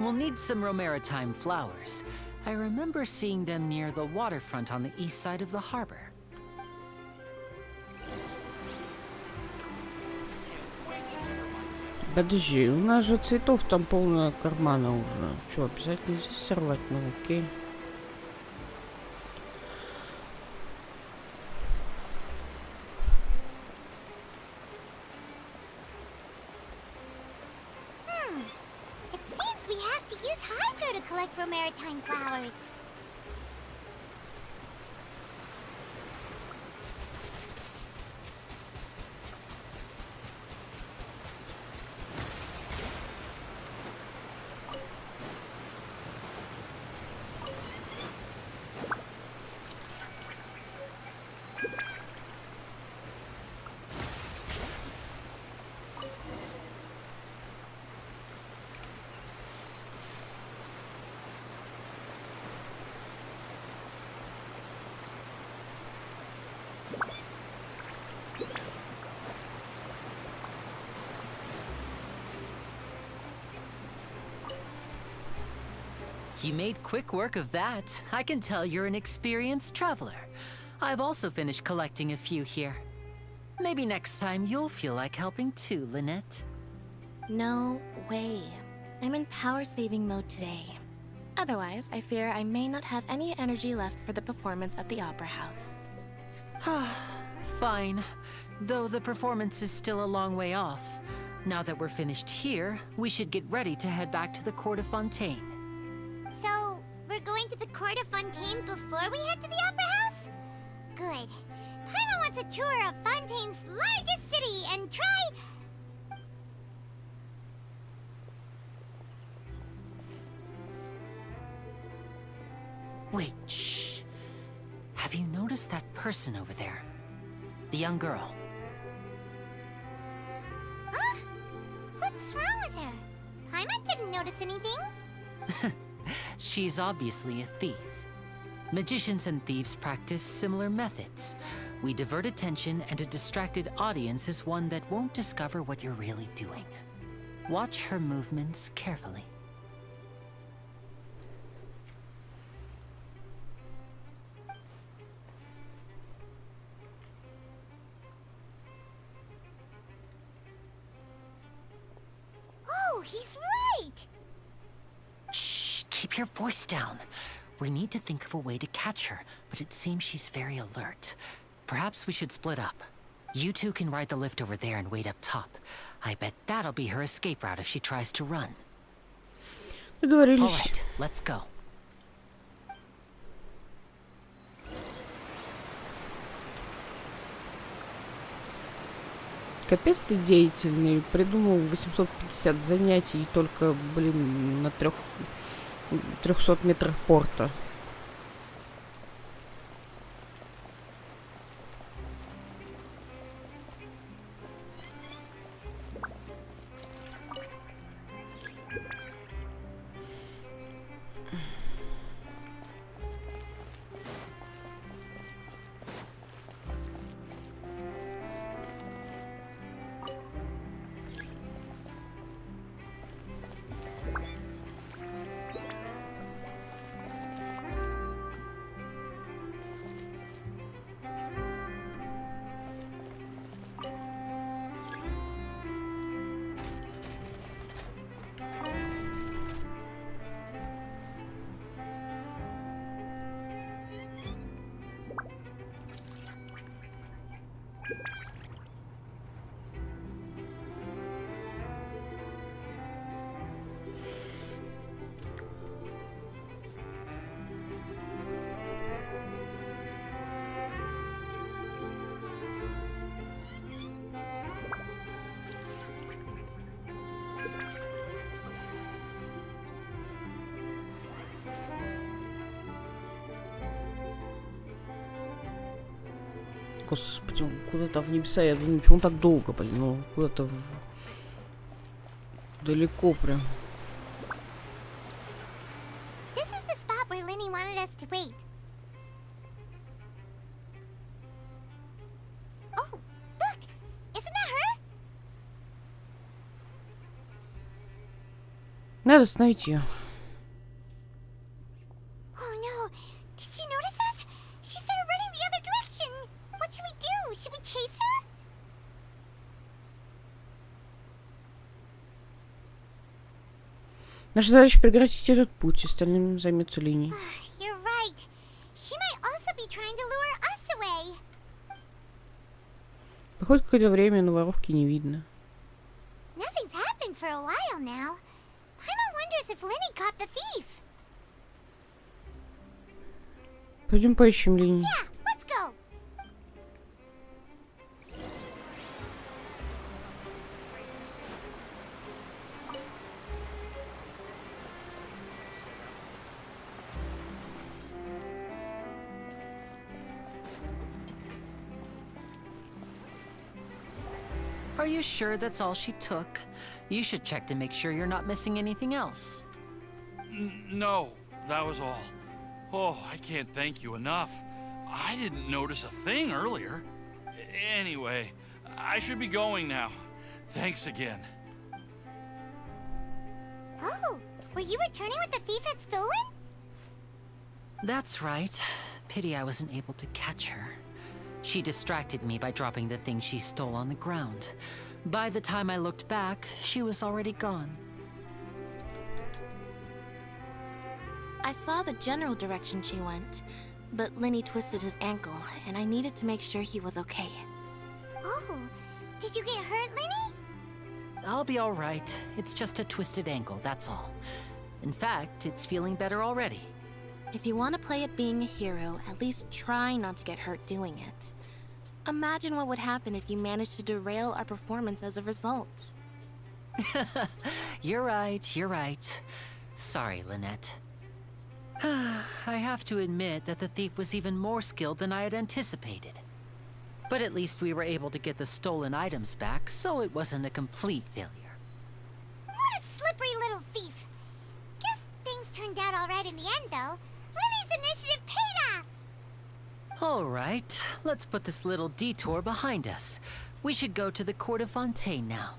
We'll need some Romaritime flowers. I remember seeing them near the waterfront on the east side of the harbor. Подожди, у нас же цветов там полная кармана уже. Что, обязательно здесь сорвать? Ну окей. It seems we have to use Hydro to collect Romaritime flowers. You made quick work of that. I can tell you're an experienced traveler. I've also finished collecting a few here. Maybe next time you'll feel like helping too, Lynette. No way. I'm in power-saving mode today. Otherwise, I fear I may not have any energy left for the performance at the Opera House. Fine. Though the performance is still a long way off. Now that we're finished here, we should get ready to head back to the court of Ffontein. So, we're going to the court of Fontaine before we head to the Opera House? Good. Paimon wants a tour of Fontaine's largest city and try... Wait, shh. Have you noticed that person over there? The young girl. Huh? What's wrong with her? Paimon didn't notice anything. She's obviously a thief. Magicians and thieves practice similar methods. We divert attention, and a distracted audience is one that won't discover what you're really doing. Watch her movements carefully. Oh, he's right! Shh, keep your voice down. We need to think of a way to catch her, but it seems she's very alert. Perhaps we should split up. You two can ride the lift over there and wait up top. I bet that'll be her escape route if she tries to run. Договорились. All right, let's go. Капец ты деятельный. Придумал 850 занятий и только, блин, на 300 метрах порта. Господи, он куда-то в небеса. Я думаю, почему он так долго, блин? Ну, куда-то далеко прям. This is the spot where Linny wanted us to wait. Oh, look! Isn't that her? Надо остановить ее. Oh no! Did she notice us? She started running the other direction. What should we do? Should we chase her? Наша задача прекратить этот путь, остальным займется линией. You're right. She might also be trying to lure us away. Проходит какое-то время, но воровки не видно. Nothing's happened for a while now. Paimon wonders if Linny caught the thief. Пойдем поищем линии. Yeah, let's go. Are you sure that's all she took? You should check to make sure you're not missing anything else. No, that was all. Oh, I can't thank you enough. I didn't notice a thing earlier. Anyway, I should be going now. Thanks again. Oh, were you returning what the thief had stolen? That's right. Pity I wasn't able to catch her. She distracted me by dropping the thing she stole on the ground. By the time I looked back, she was already gone. I saw the general direction she went, but Linny twisted his ankle, and I needed to make sure he was okay. Oh, did you get hurt, Linny? I'll be all right. It's just a twisted ankle, that's all. In fact, it's feeling better already. If you want to play at being a hero, at least try not to get hurt doing it. Imagine what would happen if you managed to derail our performance as a result. You're right, you're right. Sorry, Lynette. I have to admit that the thief was even more skilled than I had anticipated. But at least we were able to get the stolen items back, so it wasn't a complete failure. What a slippery little thief. Guess things turned out all right in the end, though. Linny's initiative paid off. All right, let's put this little detour behind us. We should go to the court of Fontein now.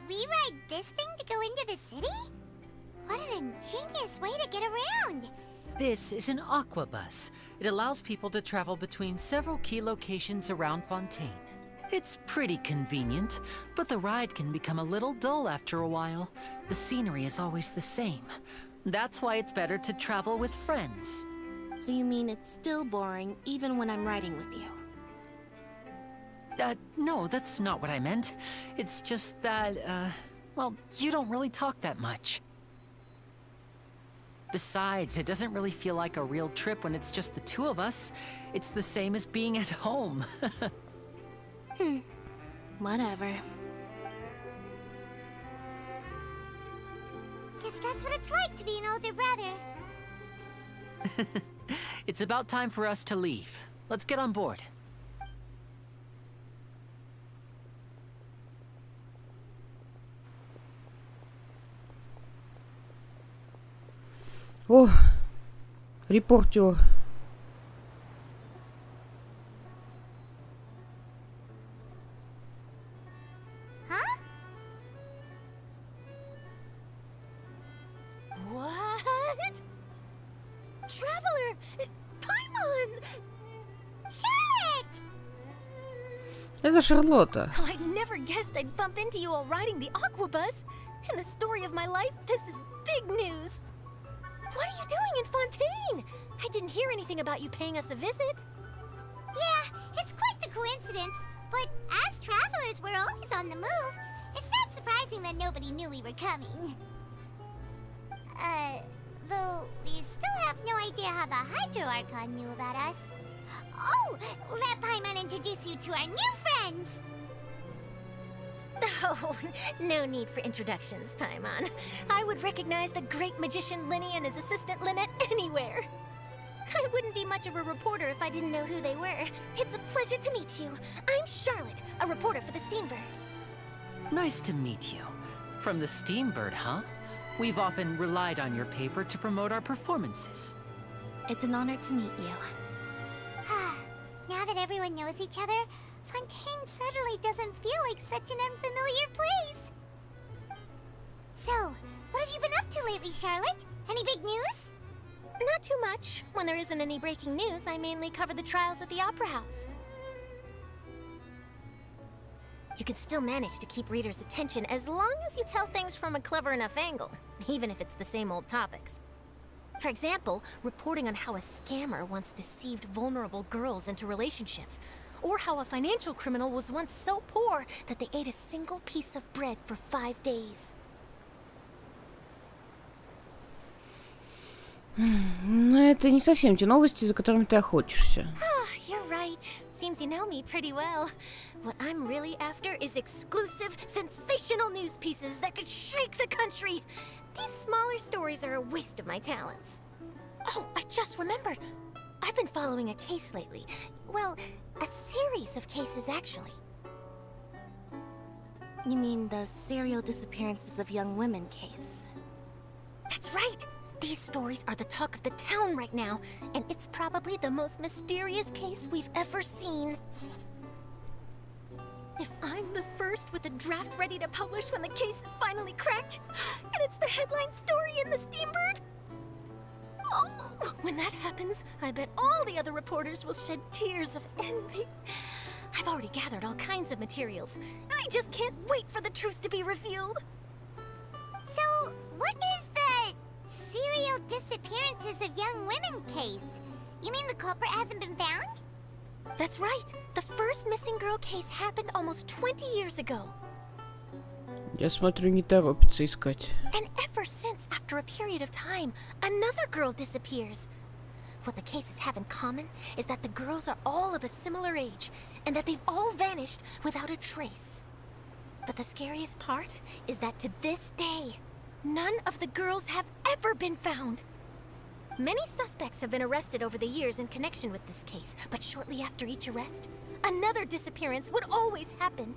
We ride this thing to go into the city? What an ingenious way to get around! This is an aqua bus. It allows people to travel between several key locations around Fontein. It's pretty convenient, but the ride can become a little dull after a while. The scenery is always the same. That's why it's better to travel with friends. So you mean it's still boring even when I'm riding with you? No, that's not what I meant. It's just that, well, you don't really talk that much. Besides, it doesn't really feel like a real trip when it's just the two of us. It's the same as being at home. Whatever. Guess that's what it's like to be an older brother. It's about time for us to leave. Let's get on board. О, репортер. Traveler! Paimon! Charlotte! Это Шарлотта. Oh, I never guessed I'd bump into you all riding the Aquabus. In the story of my life, this is big news. What are you doing in Fontaine? I didn't hear anything about you paying us a visit. Yeah, it's quite the coincidence. But as travelers, we're always on the move. It's not surprising that nobody knew we were coming. Though we still have no idea how the Hydro Archon knew about us. Oh, let Paimon introduce you to our new friends! Oh, no need for introductions, Paimon. I would recognize the great magician Linny and his assistant Lynette anywhere. I wouldn't be much of a reporter if I didn't know who they were. It's a pleasure to meet you. I'm Charlotte, a reporter for the Steambird. Nice to meet you. From the Steambird, huh? We've often relied on your paper to promote our performances. It's an honor to meet you. Now that everyone knows each other, Fontaine suddenly doesn't feel like such an unfamiliar place. So, what have you been up to lately, Charlotte? Any big news? Not too much. When there isn't any breaking news, I mainly cover the trials at the Opera House. You can still manage to keep readers' attention as long as you tell things from a clever enough angle, even if it's the same old topics. For example, reporting on how a scammer once deceived vulnerable girls into relationships, or how a financial criminal was once so poor that they ate a single piece of bread for 5 days. Но это не совсем те новости, за которыми ты охотишься. You're right. Seems you know me pretty well. What I'm really after is exclusive, sensational news pieces that could shake the country. These smaller stories are a waste of my talents. Oh, I just remembered. I've been following a case lately. Well, a series of cases, actually. You mean the serial disappearances of young women case? That's right! These stories are the talk of the town right now, and it's probably the most mysterious case we've ever seen. If I'm the first with a draft ready to publish when the case is finally cracked, and it's the headline story in the Steambird, oh, when that happens, I bet all the other reporters will shed tears of envy. I've already gathered all kinds of materials. I just can't wait for the truth to be revealed. So, what is the serial disappearances of young women case? You mean the culprit hasn't been found? That's right. The first missing girl case happened almost 20 years ago. Я смотрю, не торопится искать. And ever since, after a period of time, another girl disappears. What the cases have in common is that the girls are all of a similar age, and that they've all vanished without a trace. But the scariest part is that to this day, none of the girls have ever been found. Many suspects have been arrested over the years in connection with this case, but shortly after each arrest, another disappearance would always happen.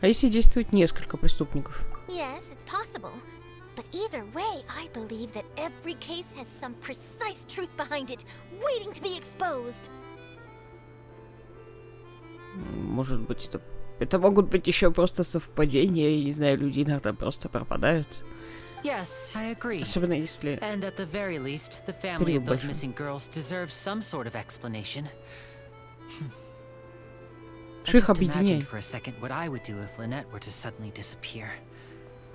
А если действует несколько преступников? Yes, it's possible. But either way, I believe that every case has some precise truth behind it, waiting to be exposed. Может быть, это могут быть еще просто совпадения, я не знаю, люди иногда просто пропадают. Yes, I agree. Особенно если... And at the very least, the family of those missing girls deserves some sort of explanation. I just imagined for a second what I would do if Lynette were to suddenly disappear.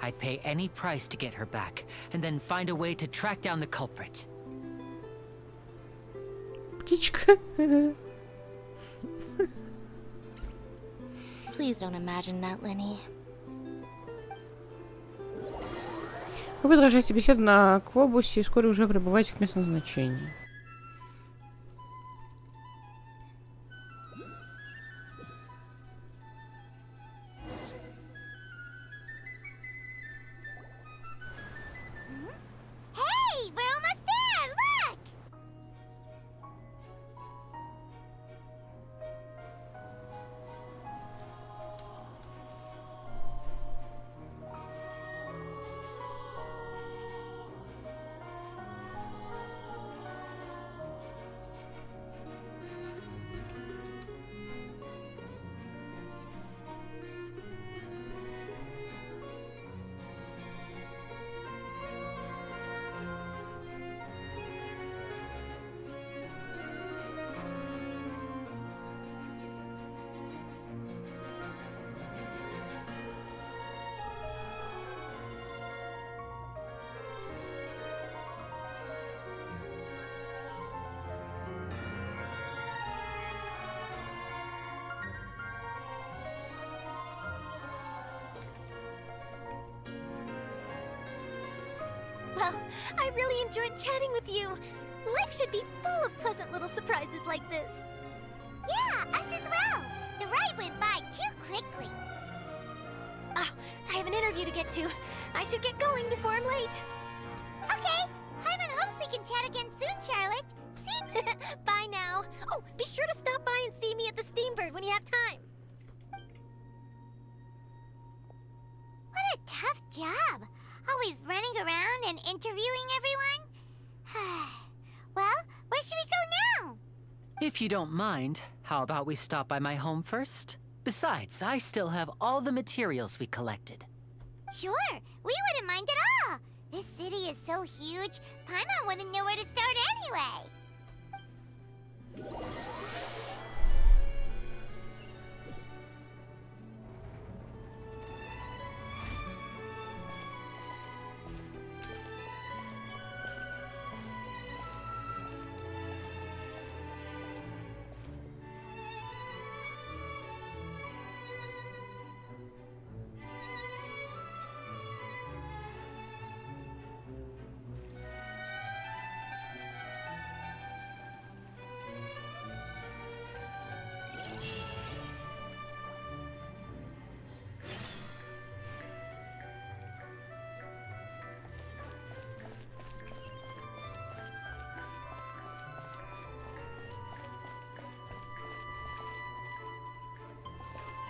I'd pay any price to get her back, and then find a way to track down the culprit. Птичка. Please don't imagine that, Lenny. Вы продолжаете беседу на Квобусе и вскоре уже прибываете к месту назначения. Hey, we're almost there! Look! Well, I really enjoyed chatting with you. Life should be full of pleasant little surprises like this. Yeah, us as well. The ride went by too quickly. Oh, I have an interview to get to. I should get going before I'm late. Okay. Paimon hopes we can chat again soon, Charlotte. See? Bye now. Oh, be sure to stop by and see me at the Steambird when you have time. What a tough job. Always running around and interviewing everyone. Well, where should we go now? If you don't mind, how about we stop by my home first? Besides, I still have all the materials we collected. Sure, we wouldn't mind at all. This city is so huge, Paimon wouldn't know where to start anyway.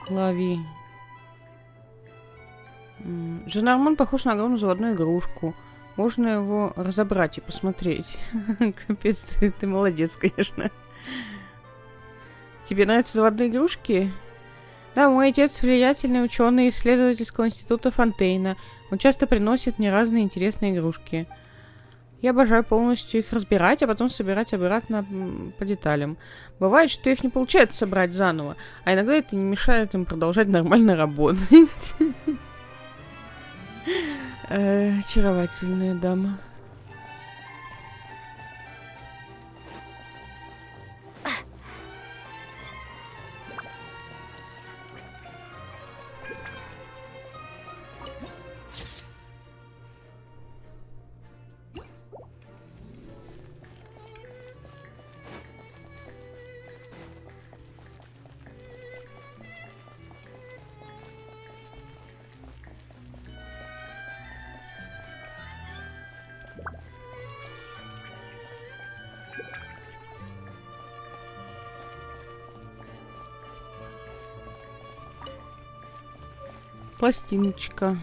Лови. Женармон похож на огромную заводную игрушку. Можно его разобрать и посмотреть. Капец, ты молодец, конечно. Тебе нравятся заводные игрушки? Да, мой отец влиятельный ученый исследовательского института Фонтейна. Он часто приносит мне разные интересные игрушки. Я обожаю полностью их разбирать, а потом собирать обратно по деталям. Бывает, что их не получается собрать заново, а иногда это не мешает им продолжать нормально работать. Очаровательная дама. Пластиночка.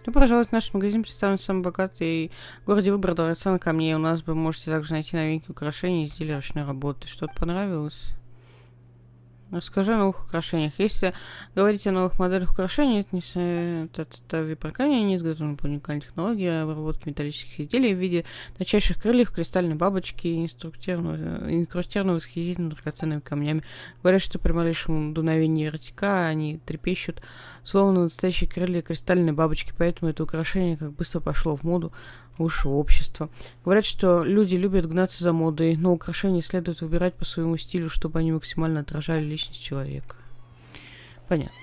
Добро пожаловать в наш магазин, представлен самый богатый в городе выбор драгоценных камней. У нас вы можете также найти новинки украшений и изделия ручной работы. Что-то понравилось? Расскажи о новых украшениях. Если говорить о новых моделях украшений, это випрокание, они изготовлены по уникальной технологии обработки металлических изделий в виде точащих крыльев, кристальной бабочки и инкрустированного восхитительными драгоценными камнями. Говорят, что при малейшем дуновении вертика они трепещут, словно настоящие крылья кристальной бабочки, поэтому это украшение как быстро пошло в моду высшего общества. Говорят, что люди любят гнаться за модой, но украшения следует выбирать по своему стилю, чтобы они максимально отражали личность человека. Понятно.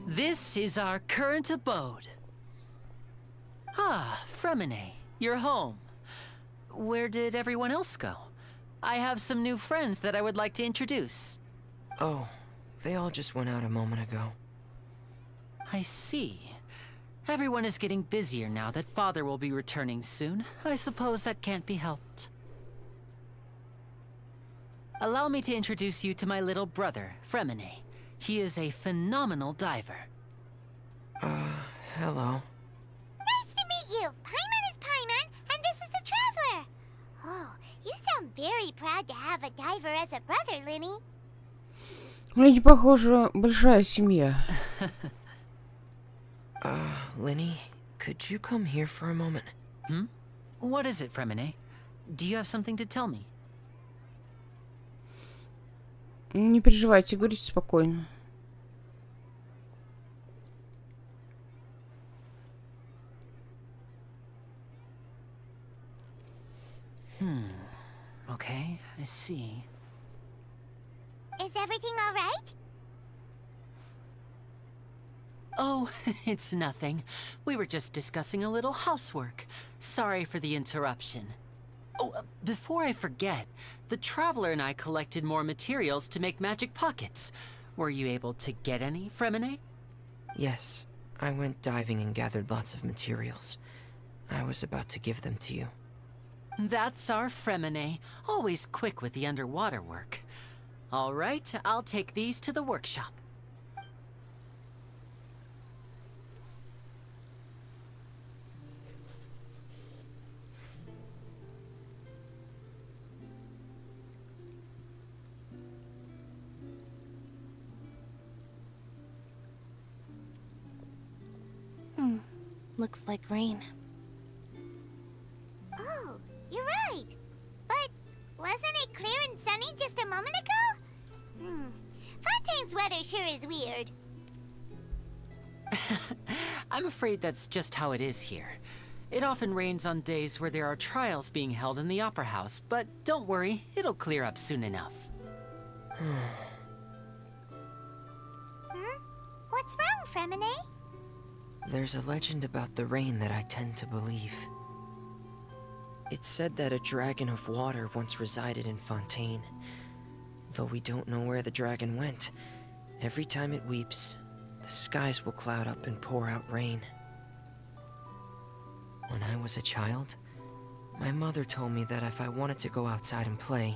This is our current abode. Ah, Fremine, you're home. Where did everyone else go? I have some new friends that I would like to introduce. Oh, they all just went out a moment ago. I see. Everyone is getting busier now that Father will be returning soon. I suppose that can't be helped. Allow me to introduce you to my little brother, Fremine. He is a phenomenal diver. Hello. Nice to meet you. Paimon is Paimon, and this is the Traveler. Oh, you sound very proud to have a diver as a brother, Linny. У них, похоже, большая семья. Linny, could you come here for a moment? Hmm? What is it, Fremine? Do you have something to tell me? Не переживайте, говорите спокойно. Okay, I see. Is everything all right? Oh, it's nothing. We were just discussing a little housework. Sorry for the interruption. Oh, before I forget, the Traveler and I collected more materials to make magic pockets. Were you able to get any, Fremine? Yes, I went diving and gathered lots of materials. I was about to give them to you. That's our Fremine, always quick with the underwater work. All right, I'll take these to the workshop. Looks like rain. Oh, you're right. But wasn't it clear and sunny just a moment ago? Fontaine's weather sure is weird. I'm afraid that's just how it is here. It often rains on days where there are trials being held in the Opera House, but don't worry, it'll clear up soon enough. What's wrong, Fremine? There's a legend about the rain that I tend to believe. It's said that a dragon of water once resided in Fontaine. Though we don't know where the dragon went, every time it weeps, the skies will cloud up and pour out rain. When I was a child, my mother told me that if I wanted to go outside and play,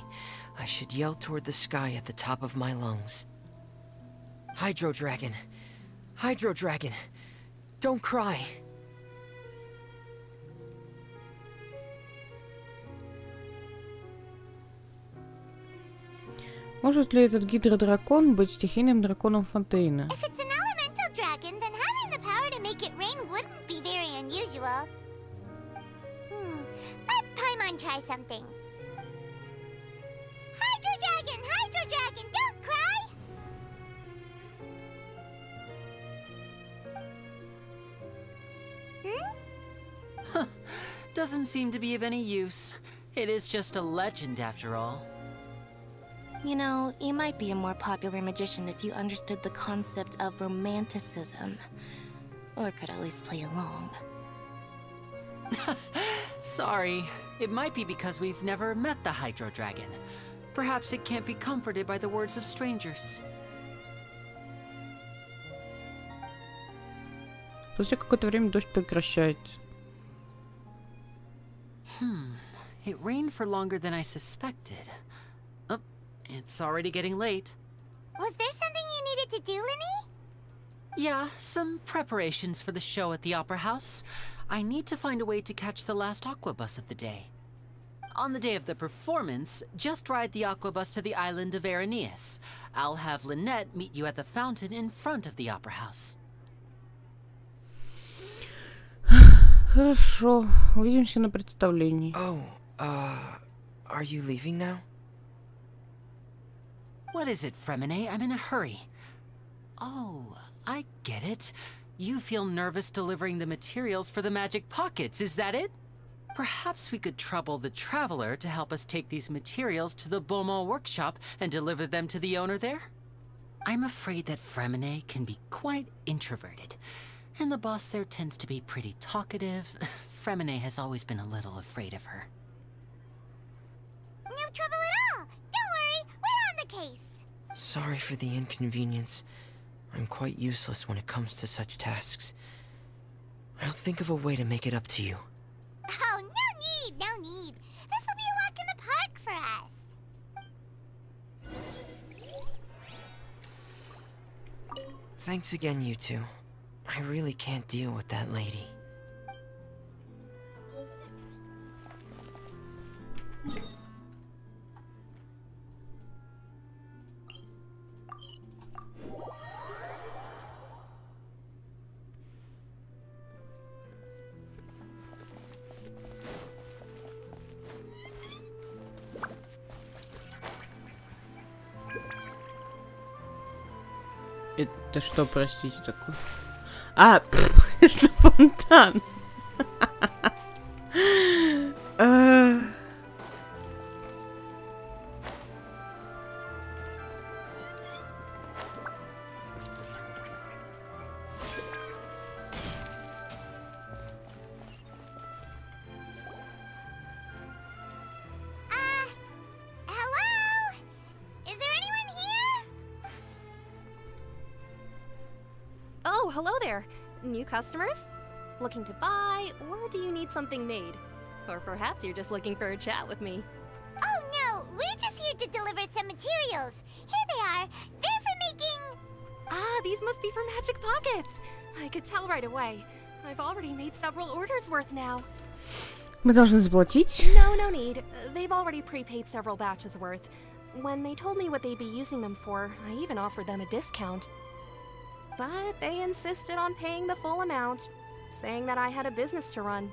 I should yell toward the sky at the top of my lungs. Hydro Dragon! Hydro Dragon! Don't cry! Может ли этот гидродракон быть стихийным драконом Фонтейна? If it's an elemental dragon, then having the power to make it rain wouldn't be very unusual. Let Paimon try something. Hydro Dragon, don't cry! Doesn't seem to be of any use. It is just a legend after all. You know, you might be a more popular magician if you understood the concept of romanticism. Or could at least play along. Sorry. It might be because we've never met the Hydro Dragon. Perhaps it can't be comforted by the words of strangers. Спустя какое-то время дождь прекращается. It rained for longer than I suspected. Oh, it's already getting late. Was there something you needed to do, Linny? Yeah, some preparations for the show at the Opera House. I need to find a way to catch the last aqua bus of the day. On the day of the performance, just ride the aqua bus to the island of Aeneas. I'll have Lynette meet you at the fountain in front of the Opera House. Хорошо, увидимся на представлении. Oh, are you leaving now? What is it, Fremine? I'm in a hurry. Oh, I get it. You feel nervous delivering the materials for the magic pockets, is that it? Perhaps we could trouble the Traveler to help us take these materials to the Beaumont workshop and deliver them to the owner there? I'm afraid that Fremine can be quite introverted, and the boss there tends to be pretty talkative. Fremine has always been a little afraid of her. No trouble at all. Don't worry, we're on the case. Sorry for the inconvenience. I'm quite useless when it comes to such tasks. I'll think of a way to make it up to you. Oh, no need. This will be a walk in the park for us. Thanks again, you two. I really can't deal with that lady. Это что, простите, такое? А, это фонтан. Hello? Is there anyone here? Oh, hello there. New customers? Looking to buy, or do you need something made? Or perhaps you're just looking for a chat with me. Oh no, we're just here to deliver some materials. Here they are. They're for making... Ah, these must be for Magic Pockets. I could tell right away. I've already made several orders worth now. Мы должны заплатить. No need. They've already prepaid several batches worth. When they told me what they'd be using them for, I even offered them a discount. But they insisted on paying the full amount, saying that I had a business to run.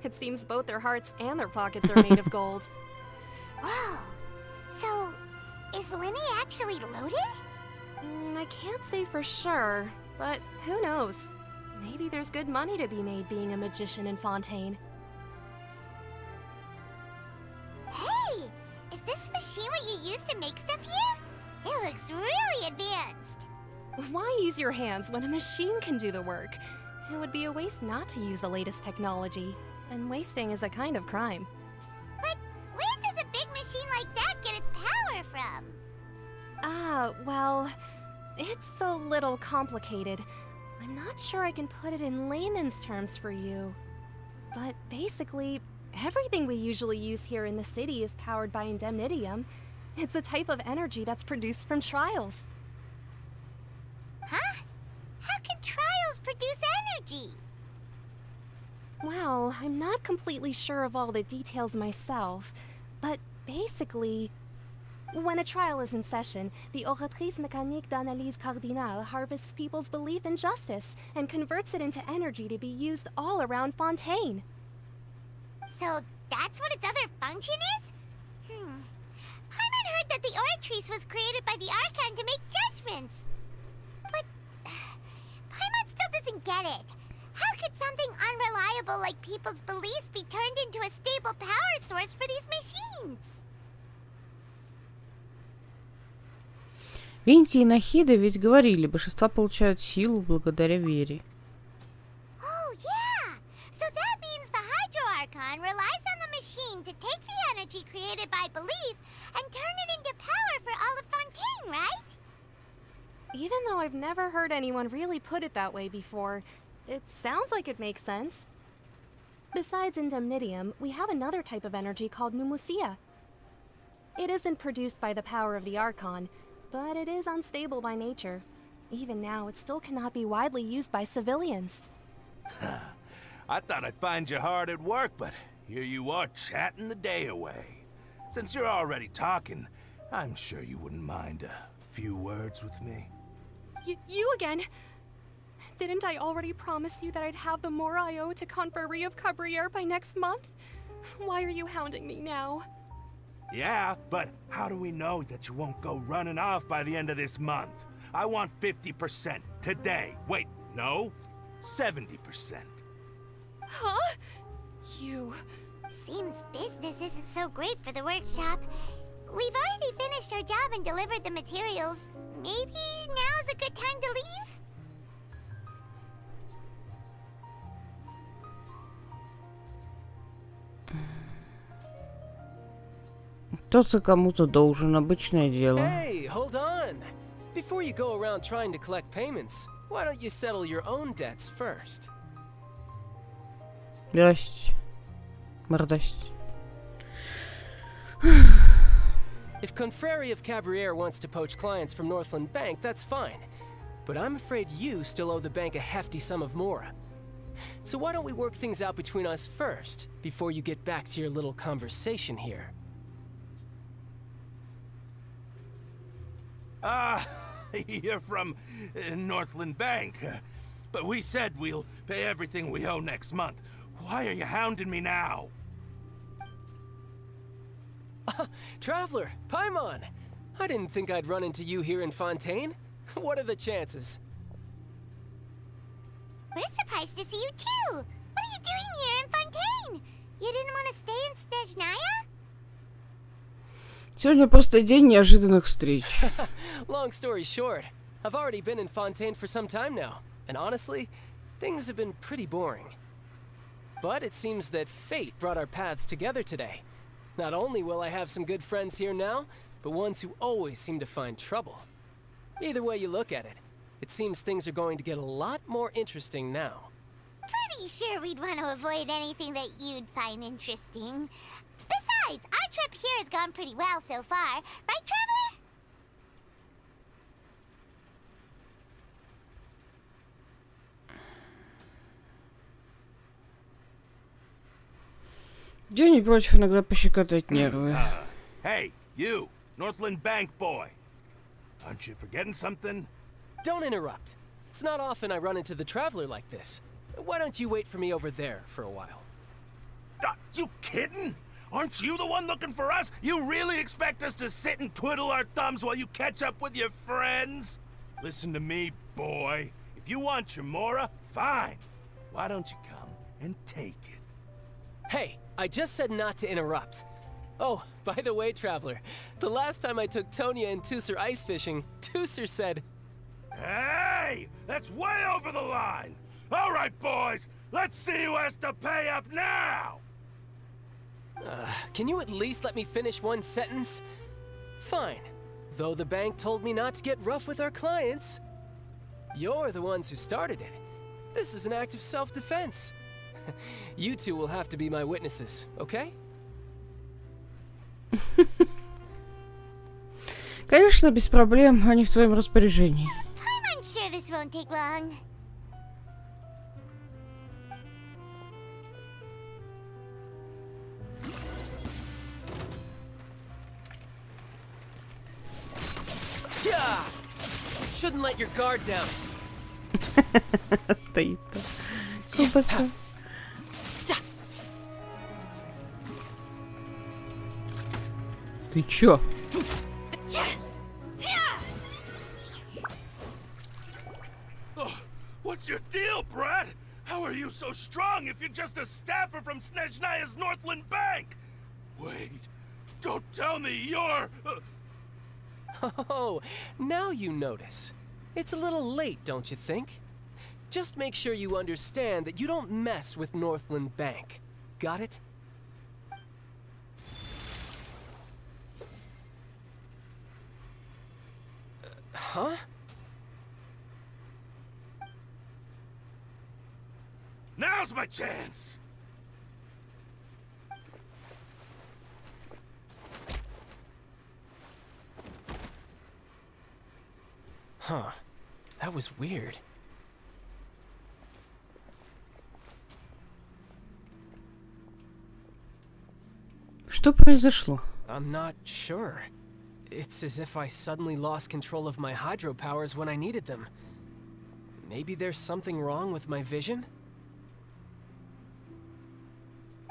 It seems both their hearts and their pockets are made of gold. Whoa. So, is Lenny actually loaded? I can't say for sure, but who knows? Maybe there's good money to be made being a magician in Fontaine. Hey! Is this machine what you use to make stuff here? It looks really advanced. Why use your hands when a machine can do the work? It would be a waste not to use the latest technology, and wasting is a kind of crime. But where does a big machine like that get its power from? Ah, well, it's a little complicated. I'm not sure I can put it in layman's terms for you. But basically, everything we usually use here in the city is powered by indemnitium. It's a type of energy that's produced from trials. Huh? How can trials produce energy? Well, I'm not completely sure of all the details myself, but basically, when a trial is in session, the Oratrice Mécanique d'Analyse Cardinale harvests people's belief in justice and converts it into energy to be used all around Fontaine. So that's what its other function is? Paimon heard that the Oratrice was created by the Archon to make judgments. But Paimon still doesn't get it. How could something unreliable like people's beliefs be turned into a stable power source for these machines? Винти и Нахида ведь говорили, божества получают силу благодаря вере. Oh, yeah! So that means the Hydro Archon relies on the machine to take the energy created by belief and turn it into power for all of Fontaine, right? Even though I've never heard anyone really put it that way before, it sounds like it makes sense. Besides indemnitium, we have another type of energy called pneumosia. It isn't produced by the power of the Archon, but it is unstable by nature. Even now, it still cannot be widely used by civilians. I thought I'd find you hard at work, but here you are chatting the day away. Since you're already talking, I'm sure you wouldn't mind a few words with me. You again? Didn't I already promise you that I'd have the more I owe to Confrérie of Cabriere by next month? Why are you hounding me now? Yeah, but how do we know that you won't go running off by the end of this month? I want 50% today. Wait, no, 70%. Huh? You... Seems business isn't so great for the workshop. We've already finished our job and delivered the materials. Maybe now's a good time to leave? Кто-то кому-то должен, обычное дело. Hey, hold on! Before you go around trying to collect payments, why don't you settle your own debts first? Здрасте. Мордость. If Confrérie of Cabriere wants to poach clients from Northland Bank, that's fine. but I'm afraid you still owe the bank a hefty sum of mora. So why don't we work things out between us first, before you get back to your little conversation here? You're from Northland Bank. But we said we'll pay everything we owe next month. Why are you hounding me now? Traveler, Paimon! I didn't think I'd run into you here in Fontaine. What are the chances? We're surprised to see you too. What are you doing here in Fontaine? You didn't want to stay in Snezhnaya? Сегодня просто день неожиданных встреч. Long story short, I've already been in Fontaine for some time now, and honestly, things have been pretty boring. But it seems that fate brought our paths together today. Not only will I have some good friends here now, but ones who always seem to find trouble. Either way you look at it, it seems things are going to get a lot more interesting now. Pretty sure we'd want to avoid anything that you'd find interesting. Besides, our trip here has gone pretty well so far. Right, Traveler? Я не против иногда пощекотать нервы. Hey, you, Northland Bank boy. Aren't you forgetting something? Don't interrupt. It's not often I run into the Traveler like this. Why don't you wait for me over there for a while? You kidding? Aren't you the one looking for us? You really expect us to sit and twiddle our thumbs while you catch up with your friends? Listen to me, boy. If you want your mora, fine. Why don't you come and take it? Hey, I just said not to interrupt. Oh, by the way, Traveler, the last time I took Tonya and Tusser ice fishing, Tusser said... Hey! That's way over the line! All right, boys, let's see who has to pay up now! Can you at least let me finish one sentence? Fine. Though the bank told me not to get rough with our clients. You're the ones who started it. This is an act of self-defense. You two will have to be my witnesses, okay? Конечно, без проблем, они в твоем распоряжении. I'm sure this won't take long. Yeah! Shouldn't let your guard down. Стоит там. Колбаса. Ты чё? What's your deal, Brad? How are you so strong if you're just a staffer from Snezhnaya's Northland Bank? Wait, don't tell me you're... Oh, now you notice. It's a little late, don't you think? Just make sure you understand that you don't mess with Northland Bank. Got it? Huh? Now's my chance! Huh. That was weird. Что произошло? I'm not sure. It's as if I suddenly lost control of my hydro powers when I needed them. Maybe there's something wrong with my vision?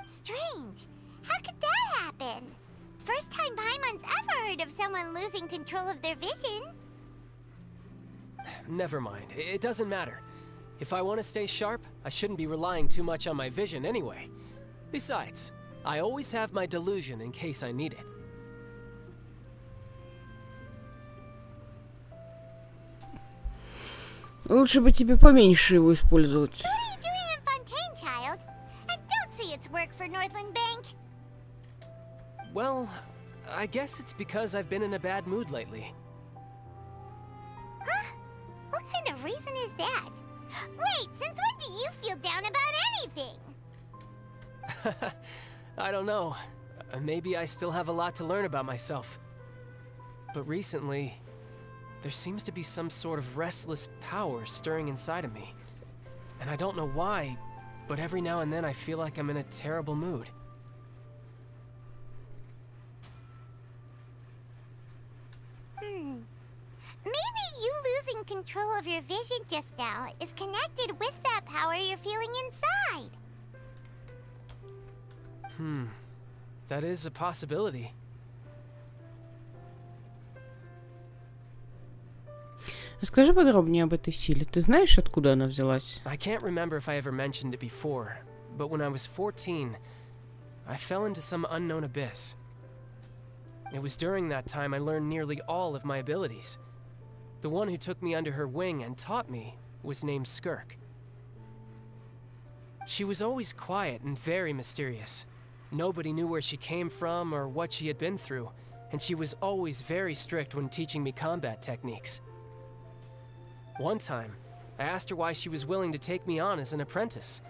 Strange. How could that happen? First time Paimon's ever heard of someone losing control of their vision. Never mind. It doesn't matter. If I want to stay sharp, I shouldn't be relying too much on my vision anyway. Besides, I always have my delusion in case I need it. Лучше бы тебе поменьше его использовать. What are you doing in Fontaine, child? And don't say it's work for Northland Bank. Well, I guess it's because I've been in a bad mood lately. Huh? What kind of reason is that? Wait, since when do you feel down about anything? I don't know. Maybe I still have a lot to learn about myself. But recently, there seems to be some sort of restless power stirring inside of me. And I don't know why, but every now and then I feel like I'm in a terrible mood. Maybe you losing control of your vision just now is connected with that power you're feeling inside. That is a possibility. Расскажи подробнее об этой силе. Ты знаешь, откуда она взялась? I can't remember if I ever mentioned it before, but when I was 14, I fell into some unknown abyss. It was during that time I learned nearly all of my abilities. The one who took me under her wing and taught me was named Skirk. She was always quiet and very mysterious. Nobody knew where she came from or what she had been through, and she was always very strict when teaching me combat techniques. One time, I asked her why she was willing to take me on as an apprentice.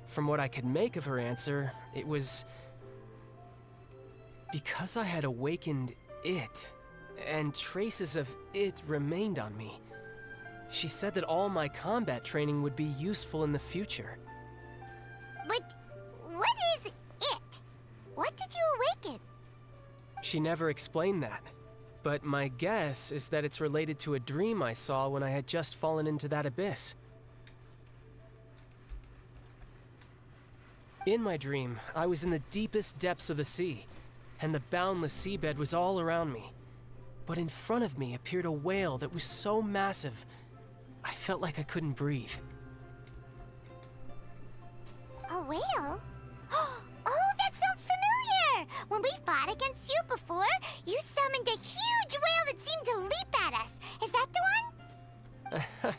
From what I could make of her answer, it was because I had awakened it, and traces of it remained on me. She said that all my combat training would be useful in the future. But what is it? What did you awaken? She never explained that, but my guess is that it's related to a dream I saw when I had just fallen into that abyss. In my dream, I was in the deepest depths of the sea, and the boundless seabed was all around me. But in front of me appeared a whale that was so massive, I felt like I couldn't breathe. A whale? Oh, that sounds familiar! When we fought against you before, you summoned a huge whale that seemed to leap at us. Is that the one?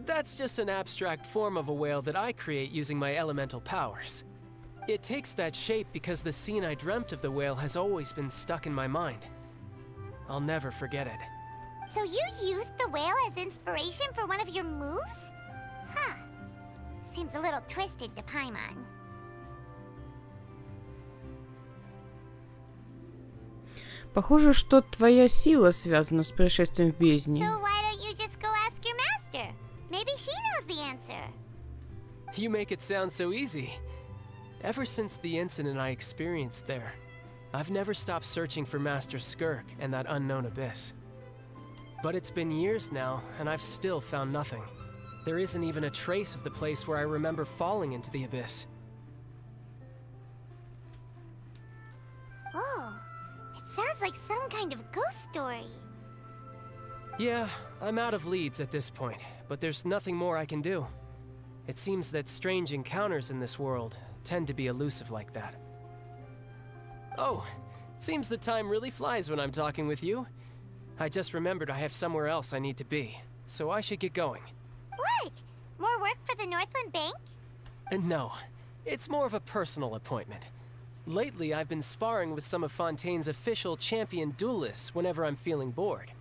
That's just an abstract form of a whale that I create using my elemental powers. It takes that shape because the scene I dreamt of the whale has always been stuck in my mind. I'll never forget it. So you used the whale as inspiration for one of your moves? Huh. Seems a little twisted to Paimon. Похоже, что твоя сила связана с происшествием в бездне. So why don't you just go ask your master? Maybe she knows the answer. You make it sound so easy. Ever since the incident I experienced there, I've never stopped searching for Master Skirk and that unknown abyss. But it's been years now, and I've still found nothing. There isn't even a trace of the place where I remember falling into the abyss. Oh, it sounds like some kind of ghost story. Yeah, I'm out of leads at this point, but there's nothing more I can do. It seems that strange encounters in this world tend to be elusive like that. Oh, seems the time really flies when I'm talking with you. I just remembered I have somewhere else I need to be, so I should get going. What? More work for the Northland Bank? No, it's more of a personal appointment. Lately, I've been sparring with some of Fontaine's official champion duelists whenever I'm feeling bored.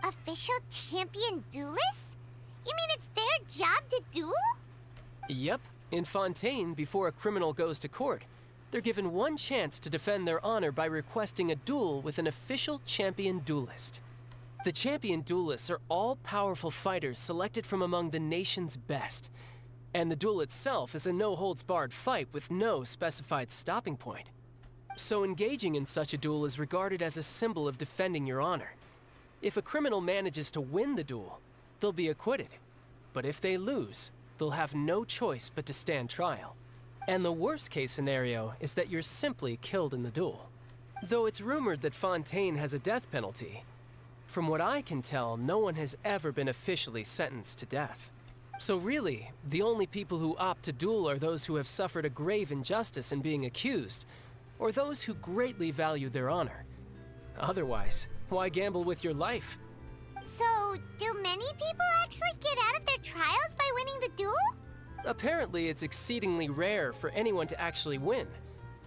Official champion duelists? You mean it's their job to duel? Yep. In Fontaine, before a criminal goes to court, they're given one chance to defend their honor by requesting a duel with an official champion duelist. The champion duelists are all-powerful fighters selected from among the nation's best, and the duel itself is a no-holds-barred fight with no specified stopping point. So engaging in such a duel is regarded as a symbol of defending your honor. If a criminal manages to win the duel, they'll be acquitted. But if they lose, they'll have no choice but to stand trial. And the worst-case scenario is that you're simply killed in the duel. Though it's rumored that Fontaine has a death penalty, from what I can tell, no one has ever been officially sentenced to death. So really, the only people who opt to duel are those who have suffered a grave injustice in being accused, or those who greatly value their honor. Otherwise, why gamble with your life? So, do many people actually get out of their trials by winning the duel? Apparently, it's exceedingly rare for anyone to actually win.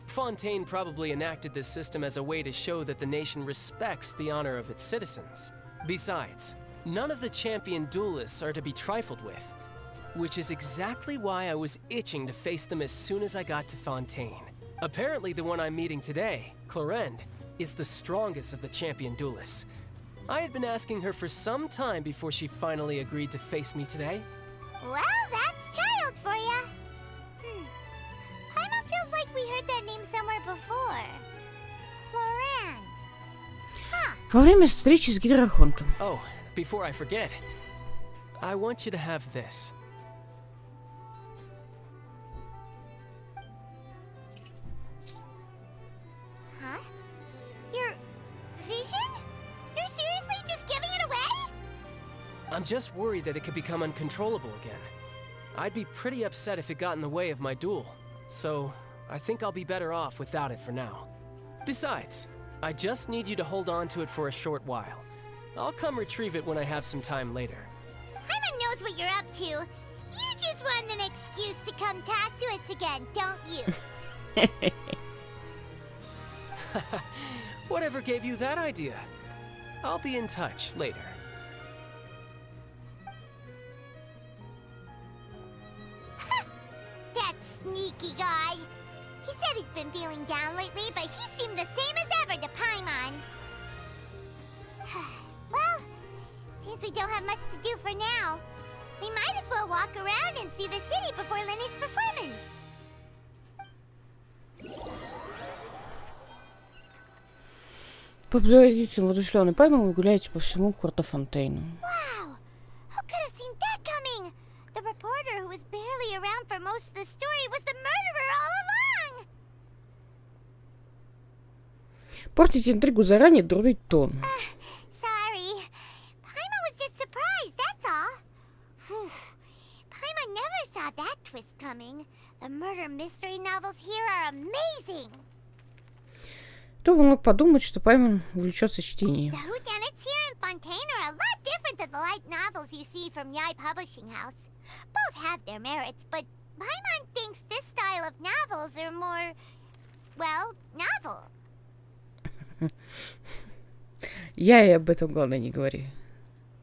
Fontaine probably enacted this system as a way to show that the nation respects the honor of its citizens. Besides, none of the champion duelists are to be trifled with, which is exactly why I was itching to face them as soon as I got to Fontaine. Apparently, the one I'm meeting today, Clorend, is the strongest of the champion duelists. I had been asking her for some time before she finally agreed to face me today. Well, that's child for ya. Paimon feels like we heard that name somewhere before. Florand. Huh. Во время встречи с Гидрохонтом. Oh, before I forget, I want you to have this. Huh? Your vision? You're seriously just giving it away? I'm just worried that it could become uncontrollable again. I'd be pretty upset if it got in the way of my duel, so I think I'll be better off without it for now. Besides, I just need you to hold on to it for a short while. I'll come retrieve it when I have some time later. Paimon knows what you're up to. You just want an excuse to come talk to us again, don't you? Whatever gave you that idea? I'll be in touch later. That sneaky guy. He said he's been feeling down lately, but he seemed the same as ever to Paimon. Well, since we don't have much to do for now, we might as well walk around and see the city before Lenny's performance. По предварительству воодушевленный Паймон вы гуляете по всему корту Фонтейну. Wow! Who could have seen that coming? The reporter who was barely around for most of the story was the murderer all along! Портить интригу заранее, дурить тон. Sorry. Paimon was just surprised, that's all. Whew. Paimon never saw that twist coming. The murder mystery novels here are amazing. Кто бы мог подумать, что Паймон увлечется чтением. The whodunits here in Fontaine are a lot different than the light novels you see from Yai Publishing House. Both have their merits, but Paimon thinks this style of novels are more, well, novel. Я и об этом, главное, не говори.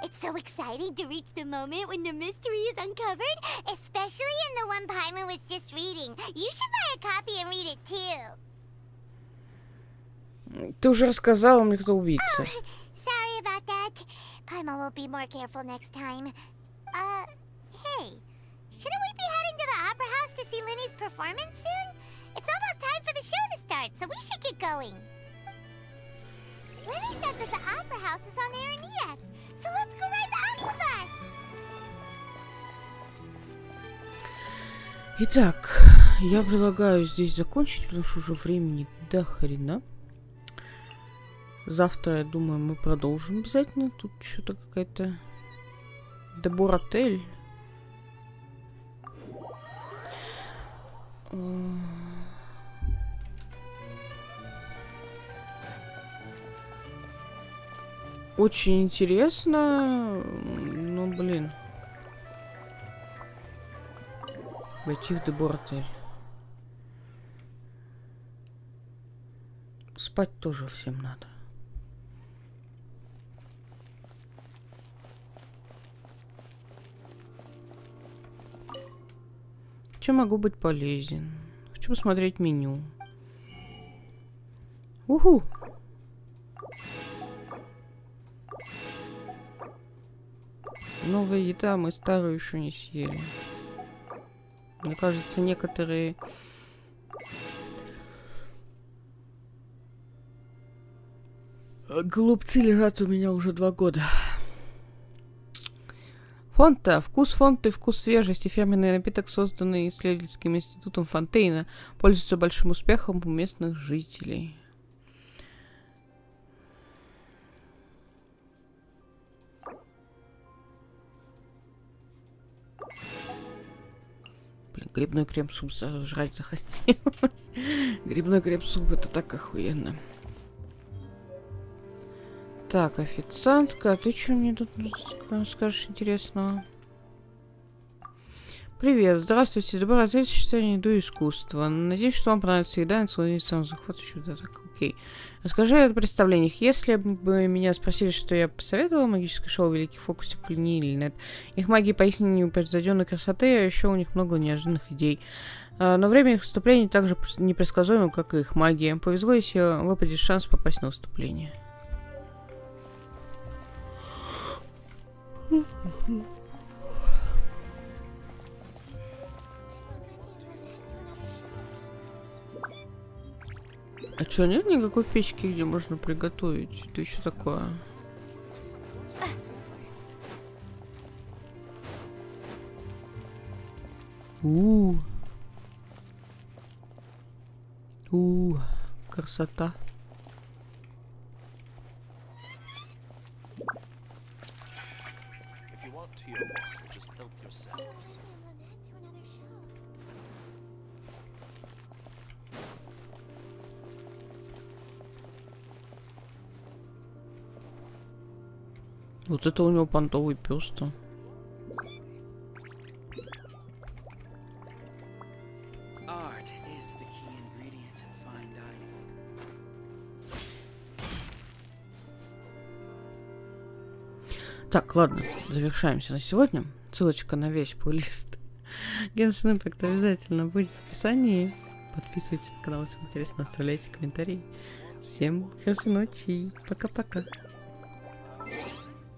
It's so exciting to reach the moment when the mystery is uncovered, especially in the one Paimon was just reading. You should buy a copy and read it too. Ты уже рассказала мне, кто убийца. Sorry about that. Paimon will be more careful next time. Hey, shouldn't we be heading to the opera house to see Lenny's performance soon? It's almost time for the show to start, so we should get going. Lenny said that the opera house is on Aranias, so let's go ride the aqua bus. Итак, я предлагаю здесь закончить, потому что уже времени до хрена. Завтра, я думаю, мы продолжим обязательно. Тут что-то какая-то... Дебор-отель. Очень интересно. Ну, блин. Войти в Дебор-отель. Спать тоже всем надо. Чем могу быть полезен? Хочу посмотреть меню. Уху! Новая еда, мы старую еще не съели. Мне кажется, некоторые... голубцы лежат у меня уже 2 года. Фонта. Вкус фонты, вкус свежести. Фирменный напиток, созданный исследовательским институтом Фонтейна, пользуется большим успехом у местных жителей. Блин, грибной крем-суп жрать захотелось. Грибной крем-суп — это так охуенно. Так, официантка, а ты что мне тут скажешь интересного? Привет, здравствуйте, добрый отель, сочетание еды и искусства. Надеюсь, что вам понравится еда, насладитесь самым захватывающим. Да, так, Окей. Расскажи о представлениях. Если бы меня спросили, что я посоветовала магическое шоу «Великий фокус Теплини» или нет, их магия поистине непревзойденной красоты, а еще у них много неожиданных идей. Но время их выступлений так же непредсказуемо, как и их магия. Повезло, если выпадет шанс попасть на выступление. А чё, нет никакой печки, где можно приготовить? Это еще такое? Красота. Вот это у него понтовый пёс-то. Так, ладно, завершаемся на сегодня. Ссылочка на весь плейлист Genshin Impact обязательно будет в описании. Подписывайтесь на канал, если вам интересно, оставляйте комментарии. Всем хорошей ночи. Пока-пока.